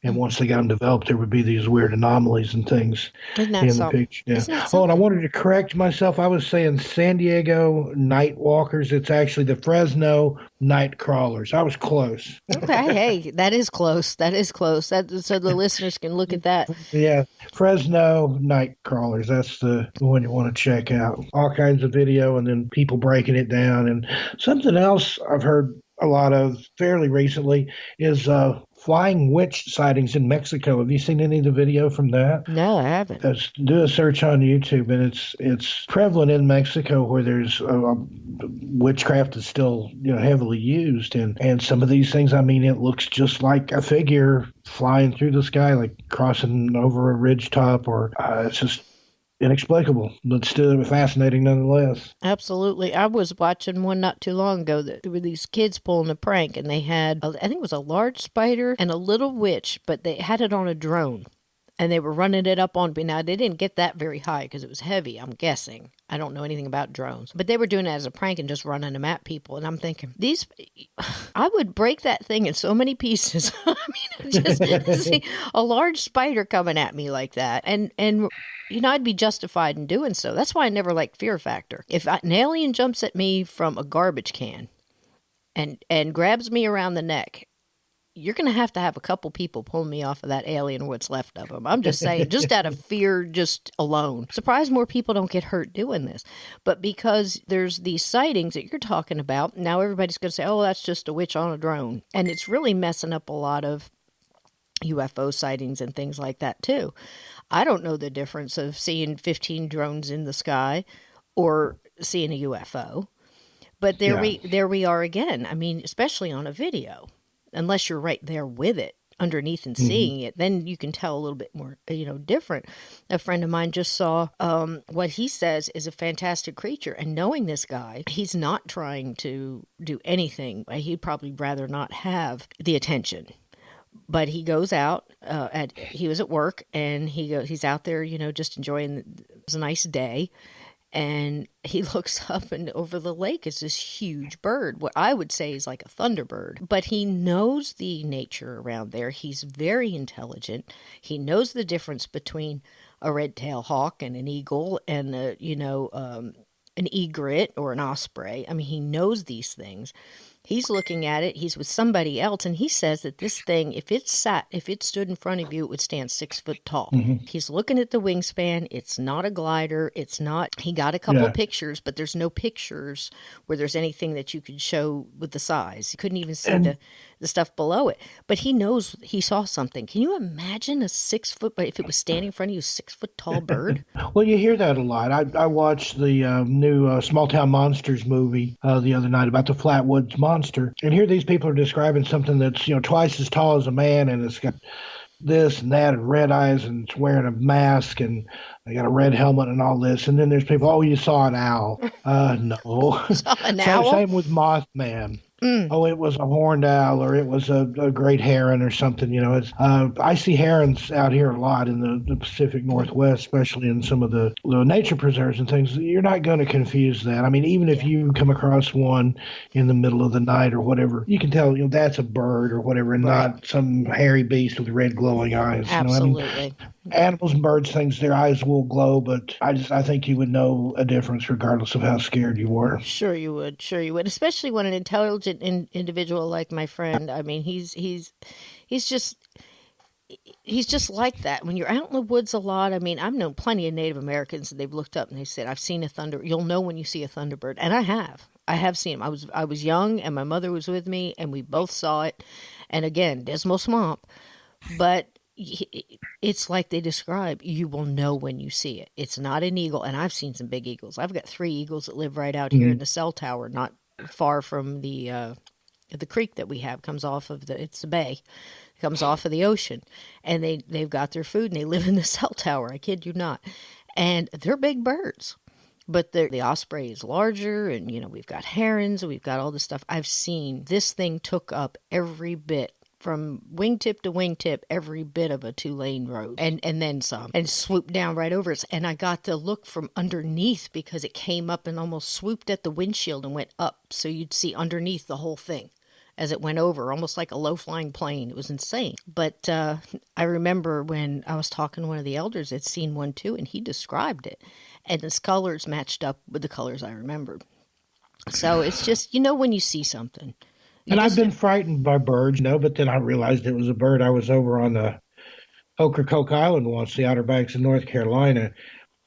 [SPEAKER 2] And once they got them developed, there would be these weird anomalies and things
[SPEAKER 1] Isn't that
[SPEAKER 2] in the
[SPEAKER 1] something?
[SPEAKER 2] picture. Yeah.
[SPEAKER 1] Isn't that
[SPEAKER 2] Oh, and I
[SPEAKER 1] something?
[SPEAKER 2] wanted to correct myself. I was saying San Diego night walkers. It's actually the Fresno night crawlers. I was close.
[SPEAKER 1] Okay, hey, that is close. That is close. That so the listeners can look at that.
[SPEAKER 2] Yeah, Fresno night crawlers. That's the one you want to check out. All kinds of video, and then people breaking it down. And something else I've heard a lot of fairly recently is flying witch sightings in Mexico. Have you seen any of the video from that?
[SPEAKER 1] No, I haven't.
[SPEAKER 2] Do a search on YouTube, and it's prevalent in Mexico, where there's witchcraft is still heavily used, and some of these things. I mean, it looks just like a figure flying through the sky, like crossing over a ridge top, or it's just inexplicable, but still fascinating nonetheless.
[SPEAKER 1] Absolutely. I was watching one not too long ago that there were these kids pulling a prank, and they had, I think it was a large spider and a little witch, but they had it on a drone. And they were running it up on. Now, they didn't get that very high because it was heavy, I'm guessing. I don't know anything about drones. But they were doing it as a prank and just running them at people. And I'm thinking, I would break that thing in so many pieces. I mean, just see a large spider coming at me like that. And I'd be justified in doing so. That's why I never liked Fear Factor. If an alien jumps at me from a garbage can and grabs me around the neck, you're going to have a couple people pull me off of that alien or what's left of them. I'm just saying, just out of fear, just alone. Surprised more people don't get hurt doing this. But because there's these sightings that you're talking about, now everybody's going to say, oh, that's just a witch on a drone. And it's really messing up a lot of UFO sightings and things like that, too. I don't know the difference of seeing 15 drones in the sky or seeing a UFO. But there we are again. I mean, especially on a video. Unless you're right there with it underneath and seeing it, then you can tell a little bit more, different. A friend of mine just saw what he says is a fantastic creature. And knowing this guy, he's not trying to do anything. He'd probably rather not have the attention. But he goes out, he was at work, and he's out there, just enjoying, it was a nice day. And he looks up, and over the lake is this huge bird, what I would say is like a thunderbird. But he knows the nature around there. He's very intelligent. He knows the difference between a red-tailed hawk and an eagle and, an egret or an osprey. I mean, he knows these things. He's looking at it. He's with somebody else, and he says that this thing, if it stood in front of you, it would stand 6 foot tall. He's looking at the wingspan. It's not a glider. It's not. He got a couple of pictures, but there's no pictures where there's anything that you could show with the size. You couldn't even see the stuff below it. But he knows he saw something. Can you imagine a 6 foot? But if it was standing in front of you, 6 foot tall bird?
[SPEAKER 2] Well, you hear that a lot. I watched the new Small Town Monsters movie the other night about the Flatwoods Monster, and here these people are describing something that's twice as tall as a man, and it's got this and that and red eyes, and it's wearing a mask, and they got a red helmet and all this. And then there's people, oh, you saw an owl. No.
[SPEAKER 1] Saw an owl?
[SPEAKER 2] Same with Mothman. Oh, it was a horned owl, or it was a great heron or something. I see herons out here a lot in the Pacific Northwest, especially in some of the nature preserves and things. You're not going to confuse that. I mean, even if you come across one in the middle of the night or whatever, you can tell that's a bird or whatever, and not some hairy beast with red glowing eyes.
[SPEAKER 1] Absolutely.
[SPEAKER 2] I mean, animals and birds, things, their eyes will glow, but I think you would know a difference regardless of how scared you were.
[SPEAKER 1] Sure you would, especially when an intelligent individual like my friend. I mean, he's just like that. When you're out in the woods a lot, I mean, I've known plenty of Native Americans, and they've looked up and they said, I've seen a thunder. You'll know when you see a thunderbird. And I have seen them. I was young, and my mother was with me, and we both saw it. And again, Dismal Swamp. But it's like they describe, you will know when you see it. It's not an eagle, and I've seen some big eagles. I've got 3 eagles that live right out here in the cell tower, not far from the creek that we have. Comes off of it's a bay, comes off of the ocean, and they've got their food, and they live in the cell tower. I kid you not, and they're big birds. But the osprey is larger, and we've got herons, we've got all this stuff. I've seen this thing took up every bit from wingtip to wingtip, every bit of a 2-lane road, and then some, and swooped down right over us. And I got to look from underneath because it came up and almost swooped at the windshield and went up, so you'd see underneath the whole thing as it went over, almost like a low-flying plane. It was insane. But I remember when I was talking to one of the elders that seen one too, and he described it, and the colors matched up with the colors I remembered. So it's just, when you see something.
[SPEAKER 2] And I've been frightened by birds, but then I realized it was a bird. I was over on the Ocracoke Island once, the Outer Banks of North Carolina,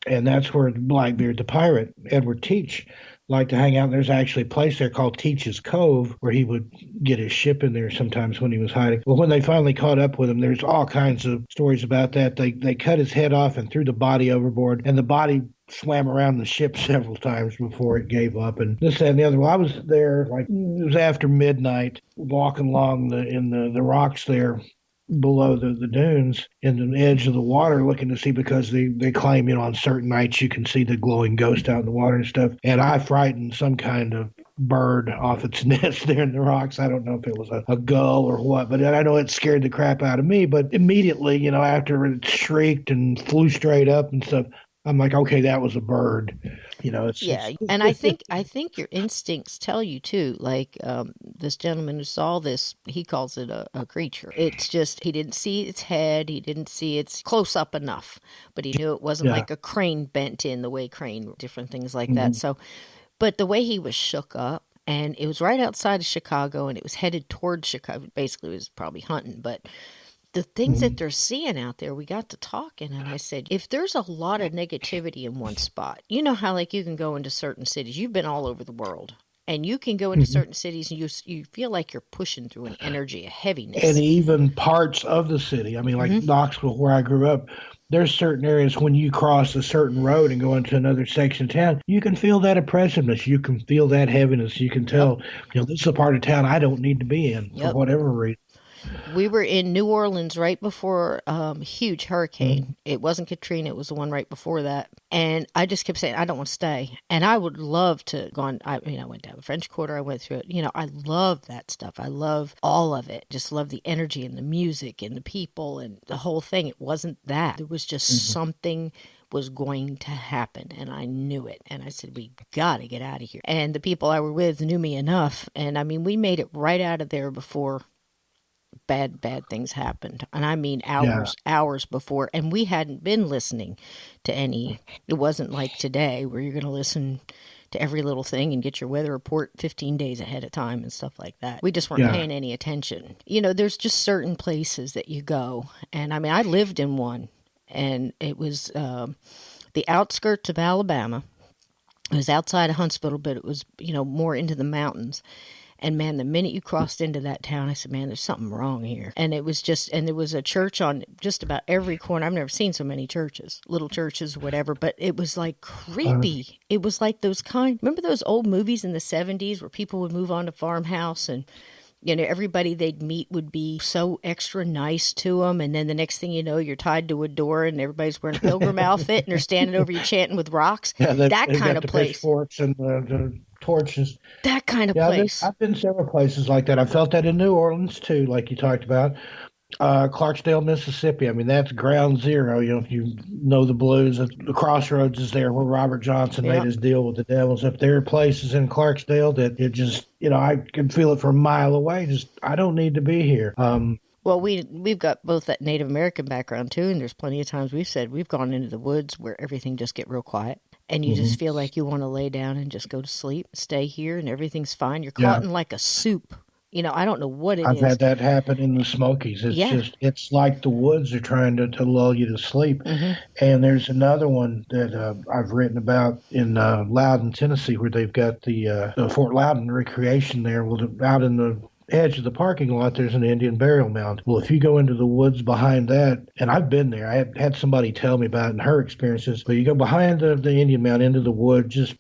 [SPEAKER 2] and that's where Blackbeard the pirate, Edward Teach, liked to hang out. And there's actually a place there called Teach's Cove where he would get his ship in there sometimes when he was hiding. Well, when they finally caught up with him, there's all kinds of stories about that. They cut his head off and threw the body overboard, and the body swam around the ship several times before it gave up, and this, that, and the other. Well, I was there, like, it was after midnight, walking along the rocks there below the dunes in the edge of the water, looking to see, because they claim, on certain nights you can see the glowing ghost out in the water and stuff. And I frightened some kind of bird off its nest there in the rocks. I don't know if it was a gull or what, but I know it scared the crap out of me. But immediately, after it shrieked and flew straight up and stuff, I'm like, okay, that was a bird.
[SPEAKER 1] And I think your instincts tell you too. Like this gentleman who saw this, he calls it a creature. It's just, he didn't see its head, he didn't see its close up enough, but he knew it wasn't like a crane bent in the way crane, different things like that. So, but the way he was shook up, and it was right outside of Chicago, and it was headed towards Chicago. Basically, it was probably hunting, but the things that they're seeing out there, we got to talking, and I said, if there's a lot of negativity in one spot, how like you can go into certain cities, you've been all over the world, and you can go into certain cities and you feel like you're pushing through an energy, a heaviness.
[SPEAKER 2] And even parts of the city. I mean, like Knoxville, where I grew up, there's certain areas when you cross a certain road and go into another section of town, you can feel that oppressiveness. You can feel that heaviness. You can tell, this is a part of town I don't need to be in for whatever reason.
[SPEAKER 1] We were in New Orleans right before a huge hurricane. It wasn't Katrina, it was the one right before that. And I just kept saying, I don't want to stay. And I would love to go on. I went down the French Quarter, I went through it. I love that stuff. I love all of it. Just love the energy and the music and the people and the whole thing. It wasn't that. There was just something was going to happen, and I knew it. And I said, we got to get out of here. And the people I were with knew me enough. And I mean, we made it right out of there before bad things happened. And I mean hours before. And we hadn't been listening to any. It wasn't like today where you're going to listen to every little thing and get your weather report 15 days ahead of time and stuff like that. We just weren't paying any attention. There's just certain places that you go. And I mean, I lived in one, and it was the outskirts of Alabama. It was outside of Huntsville, but it was, more into the mountains. And man, the minute you crossed into that town, I said, man, there's something wrong here. And it was just, and there was a church on just about every corner. I've never seen so many churches, little churches, whatever, but it was like creepy. It was like remember those old movies in the 70s where people would move on to farmhouse, and everybody they'd meet would be so extra nice to them. And then the next thing you know, you're tied to a door and everybody's wearing a pilgrim outfit and they're standing over you chanting with rocks.
[SPEAKER 2] Yeah,
[SPEAKER 1] that kind of
[SPEAKER 2] the
[SPEAKER 1] place.
[SPEAKER 2] Pitchforks and the torches.
[SPEAKER 1] That kind of place.
[SPEAKER 2] I've been several places like that. I felt that in New Orleans too, like you talked about. Clarksdale, Mississippi. I mean, that's ground zero. If you know the blues, the crossroads is there where Robert Johnson made his deal with the Devils. If there are places in Clarksdale that it just, I can feel it from a mile away. Just, I don't need to be here.
[SPEAKER 1] Well, we've got both that Native American background too, and there's plenty of times we've said we've gone into the woods where everything just get real quiet. And you just feel like you want to lay down and just go to sleep, stay here, and everything's fine. You're caught in like a soup. I don't know what it is.
[SPEAKER 2] I've had that happen in the Smokies. It's just, it's like the woods are trying to lull you to sleep. And there's another one that I've written about in Loudon, Tennessee, where they've got the Fort Loudon recreation there. Well, out in the edge of the parking lot, there's an Indian burial mound. Well, if you go into the woods behind that, and I've been there, I had somebody tell me about it and her experiences, but you go behind the Indian mound into the wood, just,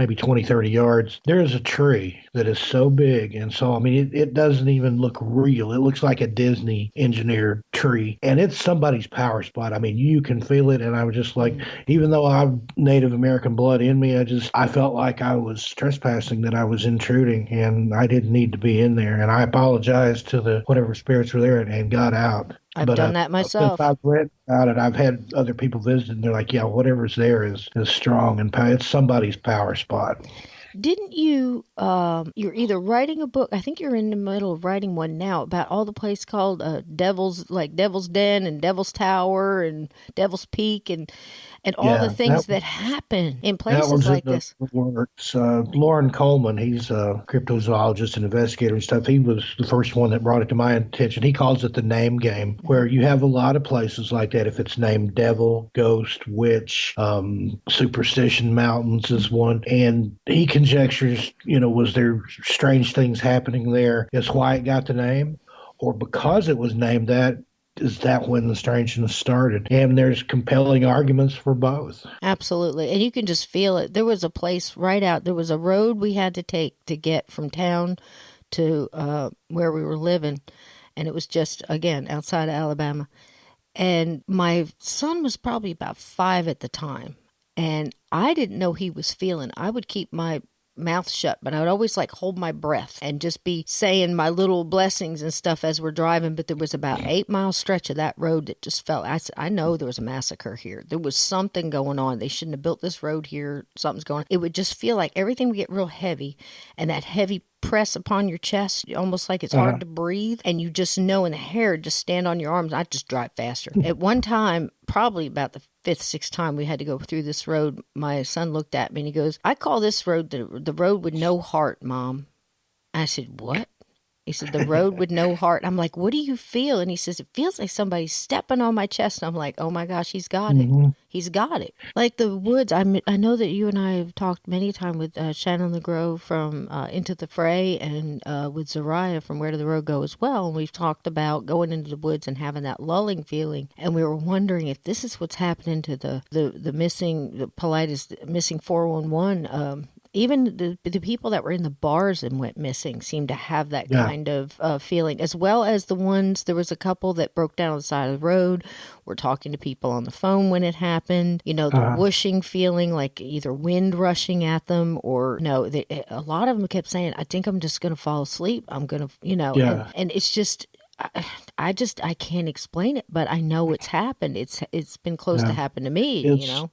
[SPEAKER 2] maybe 20, 30 yards, there is a tree that is so big. And so, I mean, it doesn't even look real. It looks like a Disney engineered tree. And it's somebody's power spot. I mean, you can feel it. And I was just like, even though I'm Native American blood in me, I felt like I was trespassing, that I was intruding, and I didn't need to be in there. And I apologized to the whatever spirits were there and got out.
[SPEAKER 1] I've
[SPEAKER 2] But
[SPEAKER 1] done that
[SPEAKER 2] since
[SPEAKER 1] myself.
[SPEAKER 2] I've read about it, I've had other people visit, and they're like, "Yeah, whatever's there is strong and it's somebody's power spot."
[SPEAKER 1] Didn't you, you're either writing a book, I think you're in the middle of writing one now about all the place called Devil's Den and Devil's Tower and Devil's Peak and all the
[SPEAKER 2] Yeah,
[SPEAKER 1] things that happen in
[SPEAKER 2] that
[SPEAKER 1] places
[SPEAKER 2] one's in
[SPEAKER 1] like
[SPEAKER 2] the
[SPEAKER 1] this.
[SPEAKER 2] works. Lauren Coleman, he's a cryptozoologist and investigator and stuff. He was the first one that brought it to my attention. He calls it the name game, where you have a lot of places like that. If it's named Devil, Ghost, Witch, Superstition Mountains is one. And he conjectures, was there strange things happening there? Is why it got the name? Or because it was named that, is that when the strangeness started? And there's compelling arguments for both.
[SPEAKER 1] Absolutely. And you can just feel it. There was a place right out, there was a road we had to take to get from town to where we were living. And it was just, again, outside of Alabama. And my son was probably about 5 at the time. And I didn't know he was feeling. I would keep my mouth shut, but I would always like hold my breath and just be saying my little blessings and stuff as we're driving. But there was about 8 mile stretch of that road that just felt, I know there was a massacre here. There was something going on. They shouldn't have built this road here. Something's going on. It would just feel like everything would get real heavy, and that heavy press upon your chest, almost like it's hard to breathe, and you just know, and the hair just stand on your arms. I just drive faster. At one time, probably about the fifth, sixth time we had to go through this road, my son looked at me and he goes, "I call this road the road with no heart, Mom." I said, "What?" He said, "The road with no heart." I'm like, "What do you feel?" And he says, "It feels like somebody's stepping on my chest." And I'm like, "Oh my gosh, he's got it.
[SPEAKER 2] Mm-hmm.
[SPEAKER 1] He's got it." Like the woods, I know that you and I have talked many times with Shannon LeGros from Into the Fray, and with Zariah from Where Did the Road Go as well. And we've talked about going into the woods and having that lulling feeling. And we were wondering if this is what's happening to the missing, the politest missing 411. Even the people that were in the bars and went missing seemed to have that
[SPEAKER 2] Yeah.
[SPEAKER 1] kind of feeling, as well as the ones, there was a couple that broke down on the side of the road, were talking to people on the phone when it happened, the
[SPEAKER 2] Uh-huh.
[SPEAKER 1] whooshing feeling, like either wind rushing at them, or no, a lot of them kept saying, "I think I'm just going to fall asleep. I'm going to,"
[SPEAKER 2] Yeah.
[SPEAKER 1] and it's just, I can't explain it, but I know it's happened. It's been close to
[SPEAKER 2] Yeah.
[SPEAKER 1] happen to me,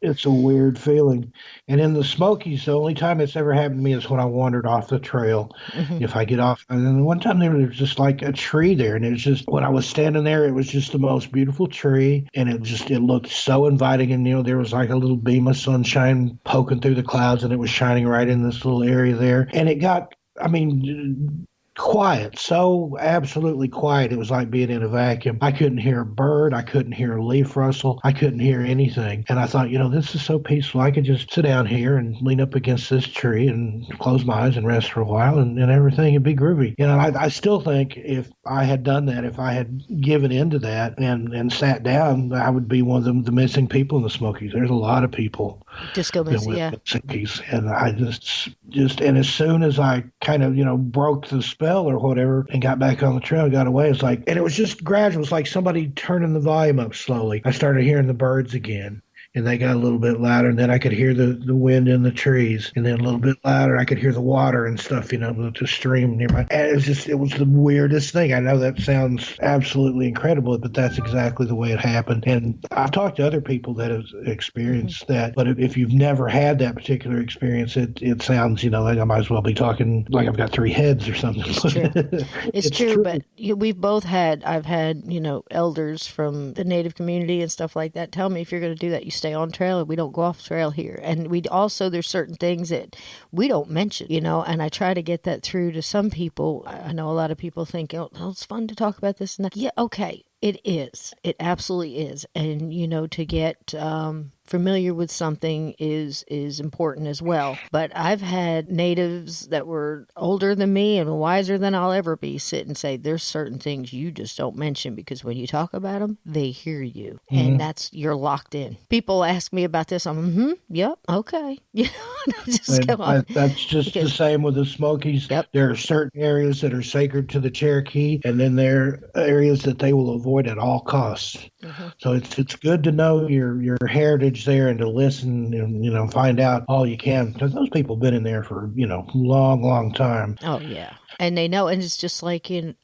[SPEAKER 2] It's a weird feeling. And in the Smokies, the only time it's ever happened to me is when I wandered off the trail.
[SPEAKER 1] Hmm.
[SPEAKER 2] If I get off, and then one time there was just like a tree there, and it was just when I was standing there, it was just the most beautiful tree, and it looked so inviting, and there was like a little beam of sunshine poking through the clouds, and it was shining right in this little area there, and it got, I mean, quiet, so absolutely quiet. It was like being in a vacuum. I couldn't hear a bird. I couldn't hear a leaf rustle. I couldn't hear anything. And I thought, this is so peaceful. I could just sit down here and lean up against this tree and close my eyes and rest for a while, and everything would be groovy. I still think if I had done that, if I had given into that and sat down, I would be one of the missing people in the Smokies. There's a lot of people
[SPEAKER 1] Disco
[SPEAKER 2] that
[SPEAKER 1] missing,
[SPEAKER 2] went
[SPEAKER 1] yeah.
[SPEAKER 2] missing, and I just and as soon as I kind of broke the spell or whatever and got back on the trail and got away, it's like, and it was just gradual. It's like somebody turning the volume up slowly. I started hearing the birds again, and they got a little bit louder, and then I could hear the wind in the trees, and then a little bit louder I could hear the water and stuff, the stream nearby. And it was the weirdest thing. I know that sounds absolutely incredible, but that's exactly the way it happened. And I've talked to other people that have experienced that, but if you've never had that particular experience, it sounds, like I might as well be talking like I've got three heads or something.
[SPEAKER 1] It's true. It's
[SPEAKER 2] It's
[SPEAKER 1] true,
[SPEAKER 2] true.
[SPEAKER 1] but I've had, elders from the Native community and stuff like that tell me, if you're going to do that, you stay on trail, and we don't go off trail here. And there's certain things that we don't mention, and I try to get that through to some people. I know a lot of people think, oh, it's fun to talk about this and that. Yeah, okay. It is. It absolutely is. And, to get familiar with something is important as well. But I've had natives that were older than me and wiser than I'll ever be sit and say, there's certain things you just don't mention, because when you talk about them, they hear you. And
[SPEAKER 2] Mhm.
[SPEAKER 1] you're locked in. People ask me about this. I'm, yep, okay. Just
[SPEAKER 2] And
[SPEAKER 1] go on.
[SPEAKER 2] that's just the
[SPEAKER 1] Because,
[SPEAKER 2] same with the Smokies.
[SPEAKER 1] yep.
[SPEAKER 2] There are certain areas that are sacred to the Cherokee, and then there are areas that they will avoid at all costs.
[SPEAKER 1] Hmm.
[SPEAKER 2] So it's good to know your heritage there and to listen and find out all you can because those people have been in there for long time.
[SPEAKER 1] Oh, yeah. And they know. And it's just like in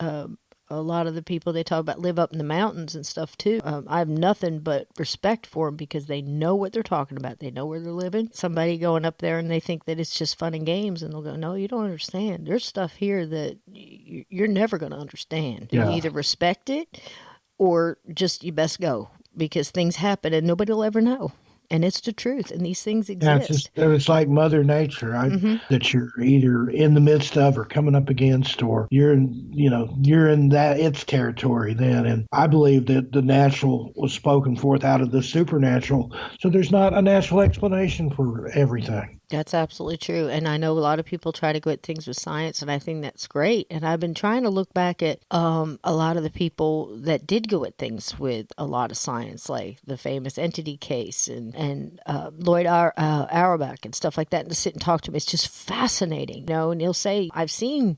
[SPEAKER 1] a lot of the people they talk about live up in the mountains and stuff too. I have nothing but respect for them because they know what they're talking about. They know where they're living. Somebody going up there and they think that it's just fun and games, and they'll go, "No, you don't understand. There's stuff here that you're never going to understand. You
[SPEAKER 2] Yeah.
[SPEAKER 1] either respect it or just you best go because things happen and nobody will ever know. And it's the truth, and these things
[SPEAKER 2] Yeah,
[SPEAKER 1] exist."
[SPEAKER 2] it's like Mother Nature, right?
[SPEAKER 1] Hmm.
[SPEAKER 2] That you're either in the midst of or coming up against, or you're in that its territory then. And I believe that the natural was spoken forth out of the supernatural, so there's not a natural explanation for everything.
[SPEAKER 1] That's absolutely true. And I know a lot of people try to go at things with science, and I think that's great. And I've been trying to look back at a lot of the people that did go at things with a lot of science, like the famous entity case and Lloyd Auerbach and stuff like that, and to sit and talk to him. It's just fascinating, And he'll say, I've seen.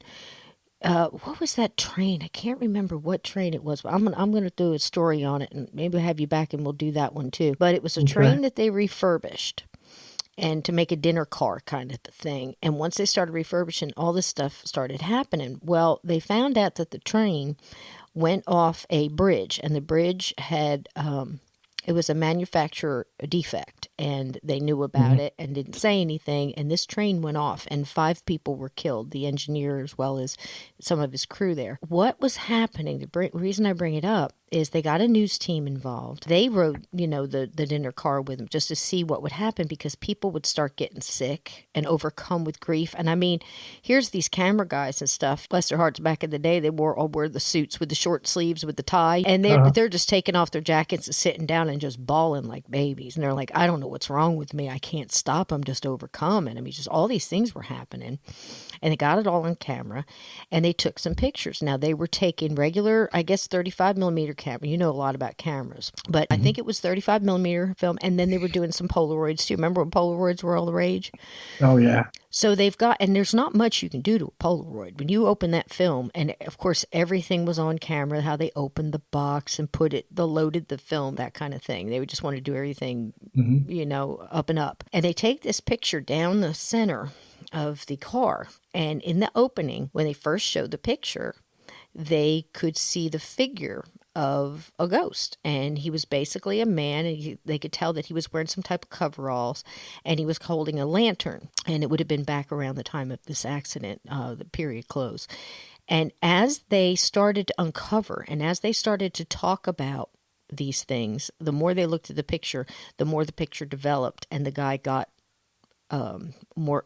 [SPEAKER 1] What was that train? I can't remember what train it was, but I'm gonna do a story on it, and maybe I'll have you back, and we'll do that one too. But it was a
[SPEAKER 2] Okay.
[SPEAKER 1] train that they refurbished, and to make a dinner car kind of a thing. And once they started refurbishing, all this stuff started happening. Well, they found out that the train went off a bridge, and the bridge had it was a manufacturer defect, and they knew about
[SPEAKER 2] Mhm.
[SPEAKER 1] it and didn't say anything. And this train went off, and 5 people were killed, the engineer as well as some of his crew there. What was happening? The reason I bring it up is they got a news team involved. They rode, the dinner car with them just to see what would happen because people would start getting sick and overcome with grief. And I mean, here's these camera guys and stuff. Bless their hearts, back in the day, they all wore the suits with the short sleeves with the tie, and
[SPEAKER 2] Uh-huh.
[SPEAKER 1] they're just taking off their jackets and sitting down and just bawling like babies. And they're like, I don't know what's wrong with me. I can't stop. I'm just overcome. And I mean, just all these things were happening. And they got it all on camera, and they took some pictures. Now, they were taking regular, I guess, 35 millimeter camera. You know a lot about cameras, but I
[SPEAKER 2] Mhm.
[SPEAKER 1] think it was 35 millimeter film. And then they were doing some Polaroids too. Remember when Polaroids were all the rage?
[SPEAKER 2] Oh yeah.
[SPEAKER 1] So they've got, and there's not much you can do to a Polaroid. When you open that film, and of course everything was on camera, how they opened the box and loaded the film, that kind of thing. They would just want to do everything,
[SPEAKER 2] Hmm.
[SPEAKER 1] up and up. And they take this picture down the center of the car. And in the opening, when they first showed the picture, they could see the figure of a ghost, and he was basically a man, and they could tell that he was wearing some type of coveralls, and he was holding a lantern, and it would have been back around the time of this accident, the period close. And as they started to uncover, and as they started to talk about these things, the more they looked at the picture, the more the picture developed, and the guy got more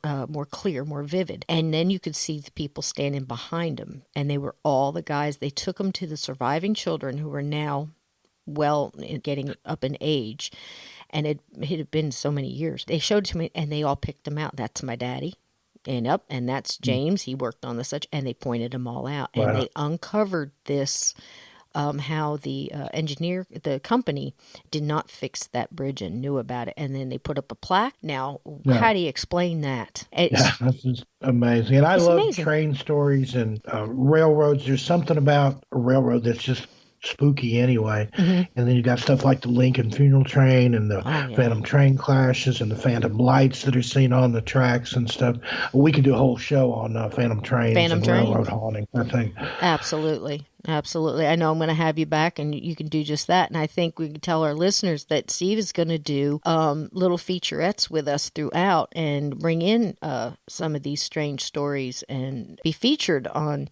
[SPEAKER 1] clear, more vivid. And then you could see the people standing behind him, and they were all the guys. They took them to the surviving children who were now well getting up in age, and it had been so many years. They showed it to me, and they all picked them out. That's my daddy. And that's James. He worked on the such, and they pointed them all out, and
[SPEAKER 2] Wow.
[SPEAKER 1] they uncovered this how the engineer, the company, did not fix that bridge and knew about it. And then they put up a plaque. Now,
[SPEAKER 2] Yeah.
[SPEAKER 1] how do you explain that?
[SPEAKER 2] Yeah, that's just amazing. And I
[SPEAKER 1] It's
[SPEAKER 2] love
[SPEAKER 1] amazing.
[SPEAKER 2] train stories and railroads. There's something about a railroad that's just spooky anyway.
[SPEAKER 1] Hmm.
[SPEAKER 2] And then you got stuff like the Lincoln Funeral Train and the
[SPEAKER 1] Oh, yeah.
[SPEAKER 2] Phantom Train clashes and the Phantom Lights that are seen on the tracks and stuff. We could do a whole show on Phantom Trains
[SPEAKER 1] Phantom
[SPEAKER 2] and railroad
[SPEAKER 1] trains.
[SPEAKER 2] haunting, I think.
[SPEAKER 1] Absolutely. Absolutely. I know I'm going to have you back and you can do just that. And I think we can tell our listeners that Steve is going to do little featurettes with us throughout and bring in some of these strange stories and be featured on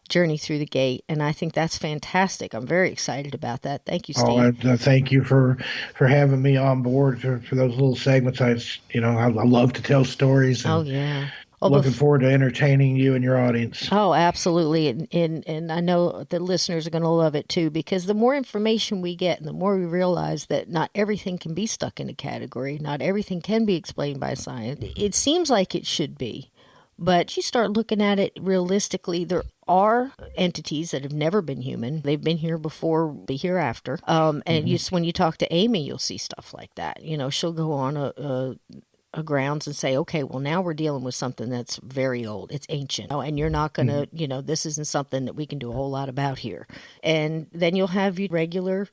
[SPEAKER 1] Journey Through the Gate. And I think that's fantastic. I'm very excited about that. Thank you,
[SPEAKER 2] Oh,
[SPEAKER 1] Steve.
[SPEAKER 2] I thank you for having me on board for those little segments. I love to tell stories
[SPEAKER 1] Oh,
[SPEAKER 2] and
[SPEAKER 1] yeah. Oh,
[SPEAKER 2] looking forward to entertaining you and your audience.
[SPEAKER 1] oh, absolutely. And I know the listeners are going to love it too, because the more information we get and the more we realize that not everything can be stuck in a category, not everything can be explained by science. It seems like it should be. But you start looking at it realistically, there are entities that have never been human. They've been here before, be here after. And
[SPEAKER 2] Hmm.
[SPEAKER 1] when you talk to Amy, you'll see stuff like that. She'll go on grounds and say, okay, well, now we're dealing with something that's very old. It's ancient. Oh, and you're not going to, this isn't something that we can do a whole lot about here. And then you'll have your regular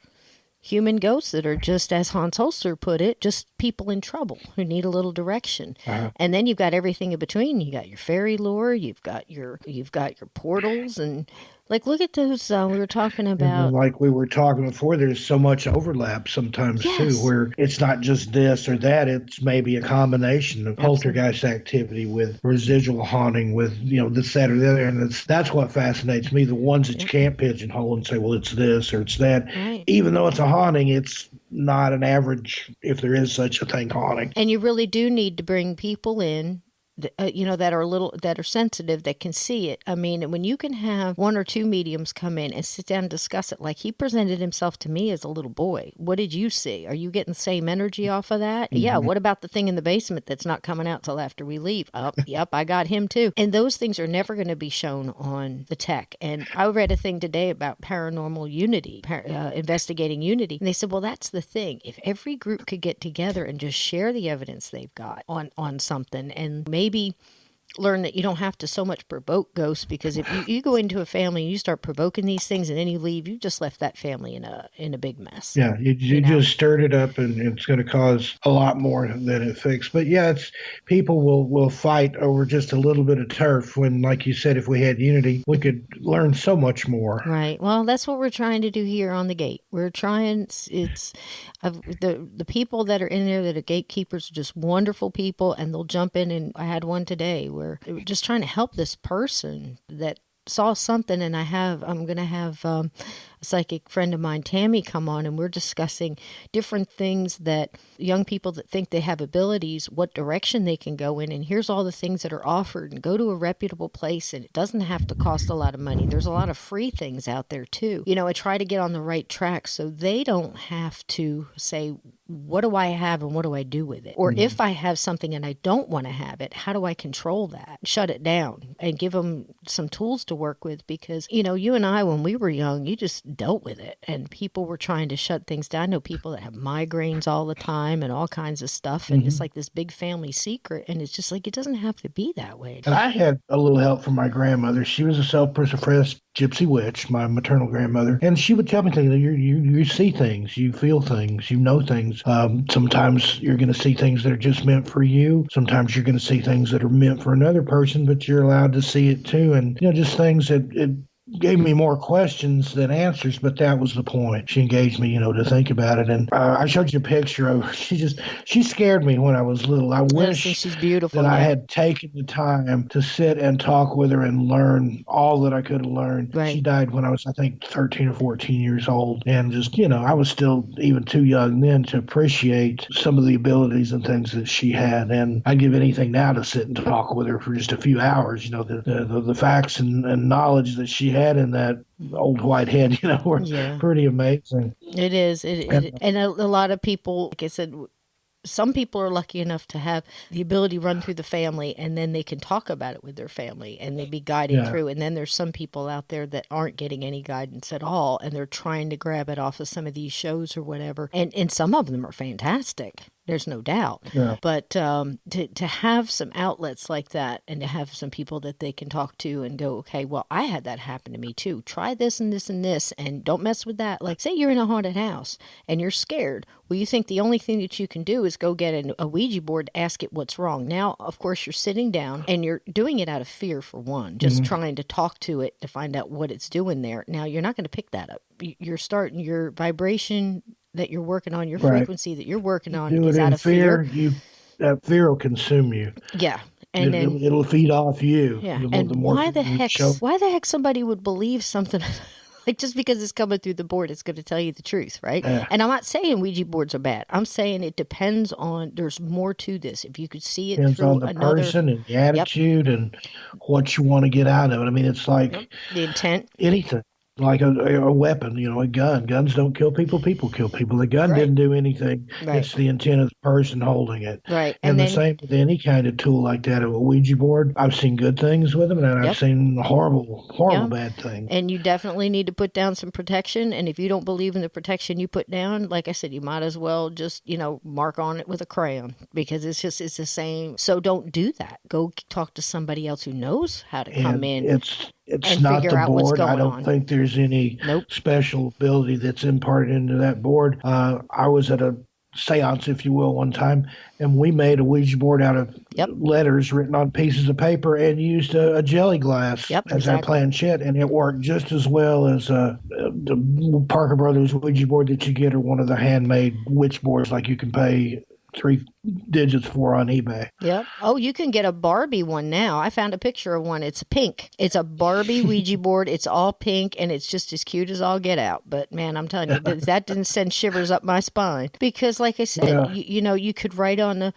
[SPEAKER 1] human ghosts that are just, as Hans Holzer put it, just people in trouble who need a little direction. And then you've got everything in between. You got your fairy lore, you've got your portals, and like look at those we were talking about.
[SPEAKER 2] And like we were talking before, there's so much overlap sometimes too, where it's not just this or that. It's maybe a combination of poltergeist activity with residual haunting, with this, that, or the other. And that's what fascinates me. The ones that you can't pigeonhole and say, well, it's this or it's that.
[SPEAKER 1] Right.
[SPEAKER 2] Even though it's a haunting, it's not an average, if there is such a thing, haunting.
[SPEAKER 1] And you really do need to bring people in that are sensitive, that can see it. I mean, when you can have one or two mediums come in and sit down and discuss it, like he presented himself to me as a little boy. What did you see? Are you getting the same energy off of that? Mm-hmm. Yeah. What about the thing in the basement that's not coming out till after we leave? Oh, yep, I got him too. And those things are never going to be shown on the tech. And I read a thing today about paranormal unity, investigating unity. And they said, well, that's the thing. If every group could get together and just share the evidence they've got on something, and maybe learn that you don't have to so much provoke ghosts, because if you go into a family and you start provoking these things and then you leave, you just left that family in a big mess.
[SPEAKER 2] Yeah, you just stirred it up, and it's going to cause a lot more than it fixed. But yeah, it's people will fight over just a little bit of turf, when, like you said, if we had unity, we could learn so much more.
[SPEAKER 1] Right. Well, that's what we're trying to do here on the gate. We're trying. It's the people that are in there that are gatekeepers are just wonderful people, and they'll jump in. And I had one today where they were just trying to help this person that saw something, and I'm going to have a psychic friend of mine, Tammy, come on, and we're discussing different things that young people that think they have abilities, what direction they can go in, and here's all the things that are offered, and go to a reputable place, and it doesn't have to cost a lot of money. There's a lot of free things out there too. I try to get on the right track so they don't have to say, what do I have and what do I do with it? Or if I have something and I don't want to have it, how do I control that? Shut it down and give them some tools to work with, because, you and I, when we were young, you just dealt with it, and people were trying to shut things down. I know people that have migraines all the time and all kinds of stuff, and it's like this big family secret, and it's just like, it doesn't have to be that way.
[SPEAKER 2] And I had a little help from my grandmother. She was a self-professed gypsy witch, my maternal grandmother, and she would tell me things. You see things, you feel things, you know things. Sometimes you're going to see things that are just meant for you. Sometimes you're going to see things that are meant for another person, but you're allowed to see it too. And just things that it gave me more questions than answers, but that was the point. She engaged me, to think about it. And I showed you a picture of her. She scared me when I was little. I wish
[SPEAKER 1] she's beautiful,
[SPEAKER 2] that I had taken the time to sit and talk with her and learn all that I could have learned.
[SPEAKER 1] Right.
[SPEAKER 2] She died when I was, I think, 13 or 14 years old. And just, I was still even too young then to appreciate some of the abilities and things that she had. And I'd give anything now to sit and talk with her for just a few hours. The facts and knowledge that she had in that old white head, were pretty amazing.
[SPEAKER 1] It is. And a lot of people, like I said, some people are lucky enough to have the ability to run through the family, and then they can talk about it with their family and they be guided through. And then there's some people out there that aren't getting any guidance at all, and they're trying to grab it off of some of these shows or whatever. And some of them are fantastic. There's no doubt. Yeah. But to have some outlets like that, and to have some people that they can talk to and go, okay, well, I had that happen to me too. Try this and this and this, and don't mess with that. Like, say you're in a haunted house and you're scared. Well, you think the only thing that you can do is go get a Ouija board, ask it what's wrong. Now, of course, you're sitting down and you're doing it out of fear, for one, just trying to talk to it to find out what it's doing there. Now, you're not going to pick that up. You're starting your vibration that you're working on, your frequency that you're working on is out of fear.
[SPEAKER 2] That fear will consume you.
[SPEAKER 1] Yeah. And
[SPEAKER 2] it'll feed off you.
[SPEAKER 1] Yeah. Why the heck somebody would believe something like, just because it's coming through the board, it's going to tell you the truth, right? Yeah. And I'm not saying Ouija boards are bad. I'm saying it depends on, there's more to this. If you could see it
[SPEAKER 2] depends
[SPEAKER 1] through
[SPEAKER 2] on the person and the attitude and what you want to get out of it. I mean, it's like
[SPEAKER 1] the intent.
[SPEAKER 2] Anything. like a weapon, a gun. Guns don't kill people. People kill people. The gun
[SPEAKER 1] Right.
[SPEAKER 2] didn't do anything.
[SPEAKER 1] Right.
[SPEAKER 2] It's the intent of the person holding it.
[SPEAKER 1] Right. And
[SPEAKER 2] And the
[SPEAKER 1] then,
[SPEAKER 2] same with any kind of tool like that. A Ouija board, I've seen good things with them, and I've
[SPEAKER 1] yep.
[SPEAKER 2] seen horrible, horrible
[SPEAKER 1] Yeah.
[SPEAKER 2] bad things.
[SPEAKER 1] And you definitely need to put down some protection. And if you don't believe in the protection you put down, like I said, you might as well just, mark on it with a crayon because it's the same. So don't do that. Go talk to somebody else who knows how to come
[SPEAKER 2] And
[SPEAKER 1] in
[SPEAKER 2] it's
[SPEAKER 1] and
[SPEAKER 2] not
[SPEAKER 1] figure
[SPEAKER 2] the
[SPEAKER 1] out what's
[SPEAKER 2] board. I
[SPEAKER 1] going
[SPEAKER 2] don't
[SPEAKER 1] on.
[SPEAKER 2] think there's any
[SPEAKER 1] Nope.
[SPEAKER 2] special ability that's imparted into that board. I was at a seance, if you will, one time, and we made a Ouija board out of
[SPEAKER 1] Yep.
[SPEAKER 2] letters written on pieces of paper and used a jelly glass
[SPEAKER 1] Yep.
[SPEAKER 2] as our
[SPEAKER 1] Exactly.
[SPEAKER 2] planchette, and it worked just as well as the Parker Brothers Ouija board that you get, or one of the handmade witch boards like you can pay 3 digits for on eBay.
[SPEAKER 1] Yep. Oh, you can get a Barbie one now. I found a picture of one. It's pink. It's a Barbie Ouija board. It's all pink and it's just as cute as all get out. But man, I'm telling you, that didn't send shivers up my spine because, like I said,
[SPEAKER 2] Yeah.
[SPEAKER 1] you could write on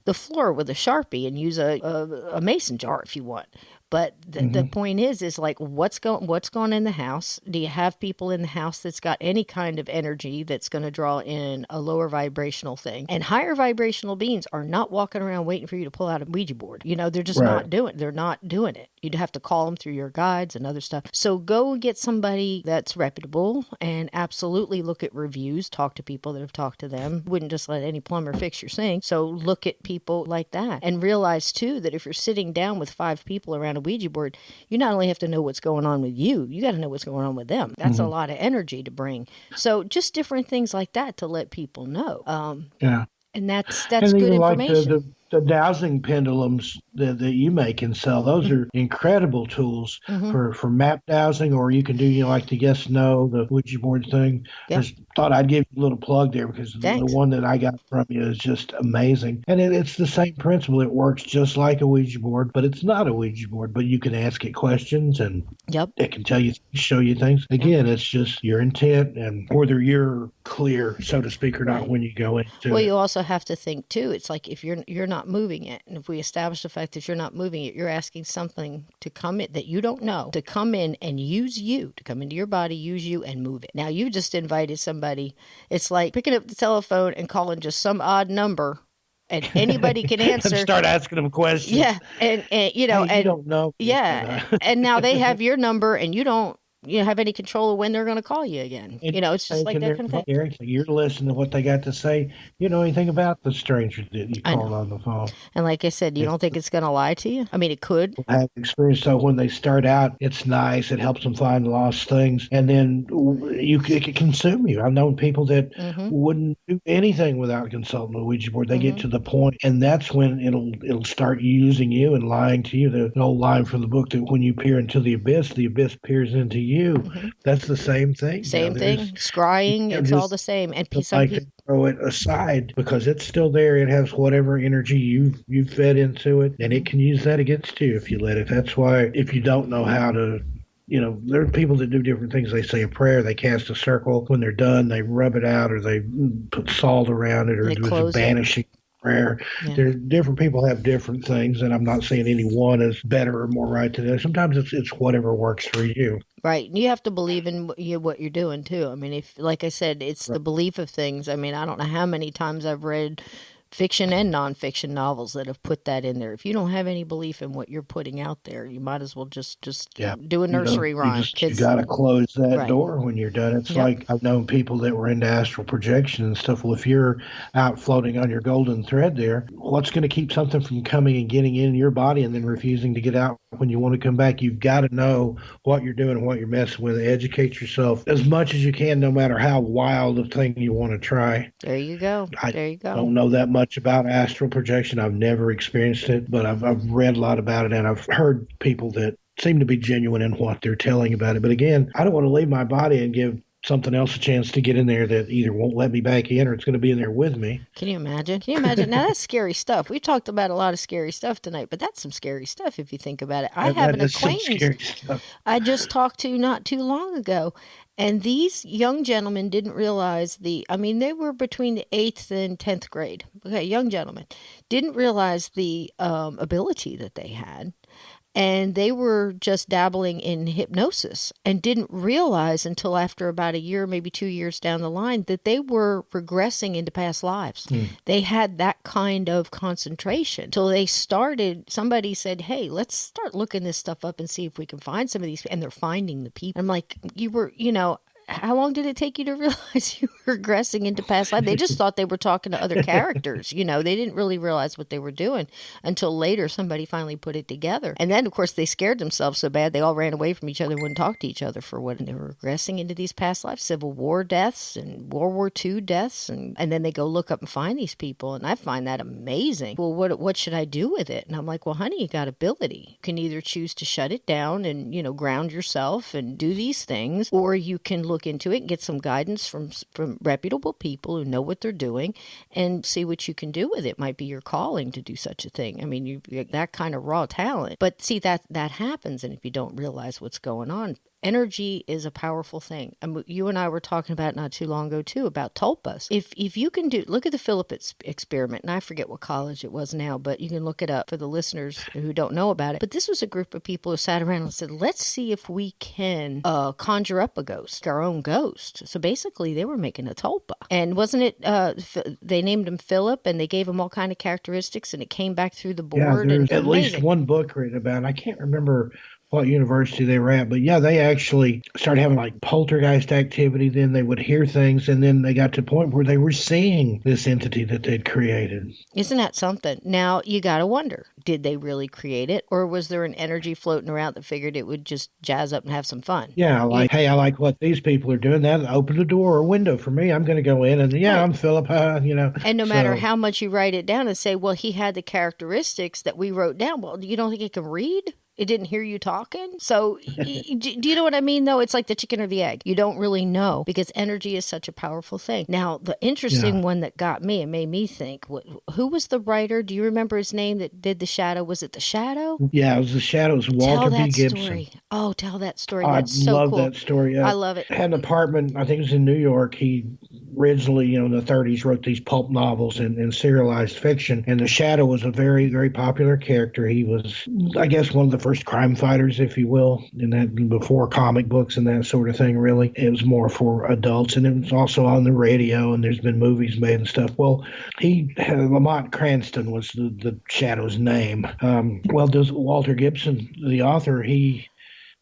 [SPEAKER 1] the floor with a Sharpie and use a mason jar if you want. But the
[SPEAKER 2] Hmm.
[SPEAKER 1] point is like what's going in the house? Do you have people in the house that's got any kind of energy that's going to draw in a lower vibrational thing? And higher vibrational beings are not walking around waiting for you to pull out a Ouija board. They're just
[SPEAKER 2] Right.
[SPEAKER 1] they're not doing it. You'd have to call them through your guides and other stuff. So go get somebody that's reputable and absolutely look at reviews, talk to people that have talked to them. Wouldn't just let any plumber fix your sink. So look at people like that and realize too that if you're sitting down with 5 people around a Ouija board, you not only have to know what's going on with you got to know what's going on with them. That's a
[SPEAKER 2] Hmm.
[SPEAKER 1] lot of energy to bring. So just different things like that to let people know.
[SPEAKER 2] Yeah.
[SPEAKER 1] And that's
[SPEAKER 2] And
[SPEAKER 1] good
[SPEAKER 2] even like the
[SPEAKER 1] information.
[SPEAKER 2] the, the dowsing pendulums that you make and sell, those are incredible tools
[SPEAKER 1] Mm-hmm.
[SPEAKER 2] for map dowsing, or you can do, like the yes no, the Ouija board thing.
[SPEAKER 1] Yep.
[SPEAKER 2] Just thought I'd give you a little plug there because the
[SPEAKER 1] Thanks.
[SPEAKER 2] one that I got from you is just amazing. And it's the same principle. It works just like a Ouija board, but it's not a Ouija board, but you can ask it questions and
[SPEAKER 1] Yep.
[SPEAKER 2] it can tell you, show you things.
[SPEAKER 1] Yep.
[SPEAKER 2] Again, it's just your intent and whether you're clear, so to speak, or not
[SPEAKER 1] Right.
[SPEAKER 2] when you go into
[SPEAKER 1] Well,
[SPEAKER 2] it.
[SPEAKER 1] you also have to think too. It's like if you're not moving it, and if we establish the fact that you're not moving it, you're asking something to come in that you don't know to come in and use you to come into your body, use you, and move it. Now you just invited somebody. It's like picking up the telephone and calling just some odd number, and anybody can
[SPEAKER 2] And
[SPEAKER 1] answer.
[SPEAKER 2] start asking them questions.
[SPEAKER 1] Yeah, and
[SPEAKER 2] Hey, you
[SPEAKER 1] and
[SPEAKER 2] don't know me, but
[SPEAKER 1] yeah, and now they have your number, and you don't have any control of when they're going to call you again.
[SPEAKER 2] and
[SPEAKER 1] It's just like
[SPEAKER 2] thinking
[SPEAKER 1] that
[SPEAKER 2] they're
[SPEAKER 1] kind of thing.
[SPEAKER 2] you're listening to what they got to say. You know anything about the stranger that you
[SPEAKER 1] I
[SPEAKER 2] called
[SPEAKER 1] know.
[SPEAKER 2] on the phone?
[SPEAKER 1] And like I said, you
[SPEAKER 2] If
[SPEAKER 1] don't think it's going to lie to you? I mean, it could.
[SPEAKER 2] have experience, so when they start out, it's nice. It helps them find lost things, and then it can consume you. I've known people that
[SPEAKER 1] Mm-hmm.
[SPEAKER 2] wouldn't do anything without consulting a Ouija board. They get
[SPEAKER 1] Mm-hmm.
[SPEAKER 2] to the point, and that's when it'll start using you and lying to you. The old line from the book that when you peer into the abyss peers into you.
[SPEAKER 1] Mm-hmm.
[SPEAKER 2] That's the same thing.
[SPEAKER 1] Same
[SPEAKER 2] There's
[SPEAKER 1] thing. Scrying,
[SPEAKER 2] can't
[SPEAKER 1] it's all
[SPEAKER 2] just
[SPEAKER 1] the same. And some
[SPEAKER 2] like
[SPEAKER 1] people,
[SPEAKER 2] throw it aside because it's still there. It has whatever energy you've fed into it, and
[SPEAKER 1] mm-hmm.
[SPEAKER 2] it can use that against you if you let it. That's why if you don't know how to, there are people that do different things. They say a prayer, they cast a circle. When they're done, they rub it out, or they put salt around it, or
[SPEAKER 1] They
[SPEAKER 2] there's a
[SPEAKER 1] close it.
[SPEAKER 2] banishing prayer.
[SPEAKER 1] Yeah.
[SPEAKER 2] There's different people have different things, and I'm not saying any one is better or more right than the other. Sometimes it's whatever works for you.
[SPEAKER 1] Right. And you have to believe in what you're doing too. I mean, if, like I said, it's the
[SPEAKER 2] Right.
[SPEAKER 1] belief of things. I mean, I don't know how many times I've read fiction and nonfiction novels that have put that in there. If you don't have any belief in what you're putting out there, you might as well just
[SPEAKER 2] Yeah.
[SPEAKER 1] do a nursery rhyme.
[SPEAKER 2] You
[SPEAKER 1] Because,
[SPEAKER 2] got to close that
[SPEAKER 1] right.
[SPEAKER 2] door when you're done. It's
[SPEAKER 1] Yep.
[SPEAKER 2] like I've known people that were into astral projection and stuff. Well, if you're out floating on your golden thread there, what's going to keep something from coming and getting in your body and then refusing to get out when you want to come back? You've got to know what you're doing and what you're messing with. Educate yourself as much as you can, no matter how wild a thing you want to try.
[SPEAKER 1] There you go.
[SPEAKER 2] I
[SPEAKER 1] There you go.
[SPEAKER 2] don't know that much about astral projection. I've never experienced it, but I've read a lot about it, and I've heard people that seem to be genuine in what they're telling about it. But again, I don't want to leave my body and give something else a chance to get in there that either won't let me back in or it's going to be in there with me.
[SPEAKER 1] Can you imagine? Can you imagine? Now that's scary stuff. We talked about a lot of scary stuff tonight, but that's some scary stuff if you think about it. I have
[SPEAKER 2] That
[SPEAKER 1] an
[SPEAKER 2] is some
[SPEAKER 1] acquaintance
[SPEAKER 2] scary stuff.
[SPEAKER 1] I just talked to not too long ago, and these young gentlemen didn't realize I mean, they were between the 8th and 10th grade. Okay, young gentlemen didn't realize the ability that they had. And they were just dabbling in hypnosis and didn't realize until after about a year, maybe 2 years down the line, that they were regressing into past lives. They had that kind of concentration. Till they started, somebody said, hey, let's start looking this stuff up and see if we can find some of these. And they're finding the people. I'm like, how long did it take you to realize you were regressing into past life? They just thought they were talking to other characters. They didn't really realize what they were doing until later somebody finally put it together. And then, of course, they scared themselves so bad they all ran away from each other and wouldn't talk to each other for what they were regressing into these past lives, Civil War deaths and World War II deaths. And then they go look up and find these people. And I find that amazing. Well, what should I do with it? And I'm like, well, honey, you got ability. You can either choose to shut it down and, ground yourself and do these things, or you can look into it and get some guidance from reputable people who know what they're doing and see what you can do with it. Might be your calling to do such a thing. I mean, you that kind of raw talent. But see, that happens, and if you don't realize what's going on, energy is a powerful thing. And you and I were talking about not too long ago, too, about tulpas. If you can look at the Phillips experiment, and I forget what college it was now, but you can look it up for the listeners who don't know about it. But this was a group of people who sat around and said, let's see if we can conjure up a ghost, our own ghost. So basically, they were making a tulpa. And wasn't it, they named him Philip, and they gave him all kind of characteristics, and it came back through the board.
[SPEAKER 2] Yeah, there's at
[SPEAKER 1] amazing.
[SPEAKER 2] Least one book written about it. I can't remember what university they were at, but yeah, they actually started having like poltergeist activity. Then they would hear things, and then they got to a point where they were seeing this entity that they'd created.
[SPEAKER 1] Isn't that something? Now, you got to wonder, did they really create it, or was there an energy floating around that figured it would just jazz up and have some fun?
[SPEAKER 2] Yeah, hey, I like what these people are doing. That open the door or window for me. I'm going to go in, and right. I'm Philip,
[SPEAKER 1] And no matter how much you write it down and say, well, he had the characteristics that we wrote down, well, you don't think he can read? It didn't hear you talking? So do you know what I mean, though? It's like the chicken or the egg. You don't really know because energy is such a powerful thing. Now, the interesting one that got me and made me think, who was the writer? Do you remember his name that did The Shadow? Was it The Shadow?
[SPEAKER 2] Yeah, it was The Shadow. It was Walter B. Gibson.
[SPEAKER 1] Story. Oh, tell that story. That's so cool.
[SPEAKER 2] I love that story.
[SPEAKER 1] I love it.
[SPEAKER 2] Had an apartment, I think it was in New York. He originally, in the 30s, wrote these pulp novels and serialized fiction. And The Shadow was a very, very popular character. He was, I guess, one of the first crime fighters, if you will, in that before comic books and that sort of thing, really. It was more for adults, and it was also on the radio, and there's been movies made and stuff. Well, Lamont Cranston was the Shadow's name. Does Walter Gibson, the author, I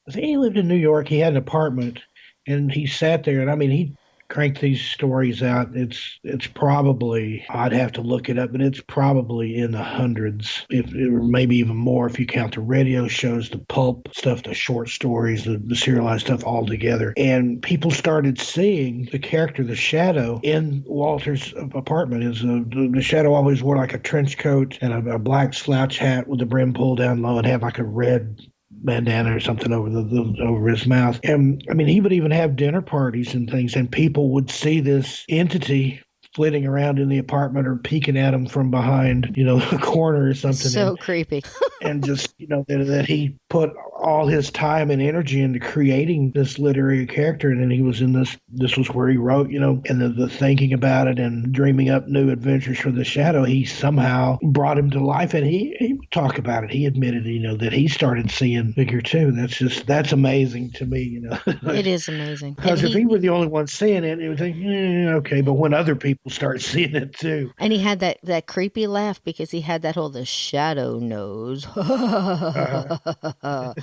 [SPEAKER 2] think he lived in New York. He had an apartment, and he sat there, and I mean, he cranked these stories out. It's probably, I'd have to look it up, but it's probably in the hundreds, if maybe even more if you count the radio shows, the pulp stuff, the short stories, the serialized stuff all together. And people started seeing the character, the Shadow, in Walter's apartment. The Shadow always wore like a trench coat and a black slouch hat with the brim pulled down low and had like a red bandana or something over his mouth. And I mean, he would even have dinner parties and things, and people would see this entity flitting around in the apartment or peeking at him from behind, a corner or something.
[SPEAKER 1] So creepy.
[SPEAKER 2] And just, that he put all his time and energy into creating this literary character. And then he was in this was where he wrote, and the thinking about it and dreaming up new adventures for the Shadow, he somehow brought him to life. And he would talk about it. He admitted, that he started seeing figure too. That's amazing to me,
[SPEAKER 1] It is amazing.
[SPEAKER 2] Because if he were the only one seeing it, it would think, okay. But when other people start seeing it too.
[SPEAKER 1] And he had that creepy laugh because he had that whole, the Shadow knows. And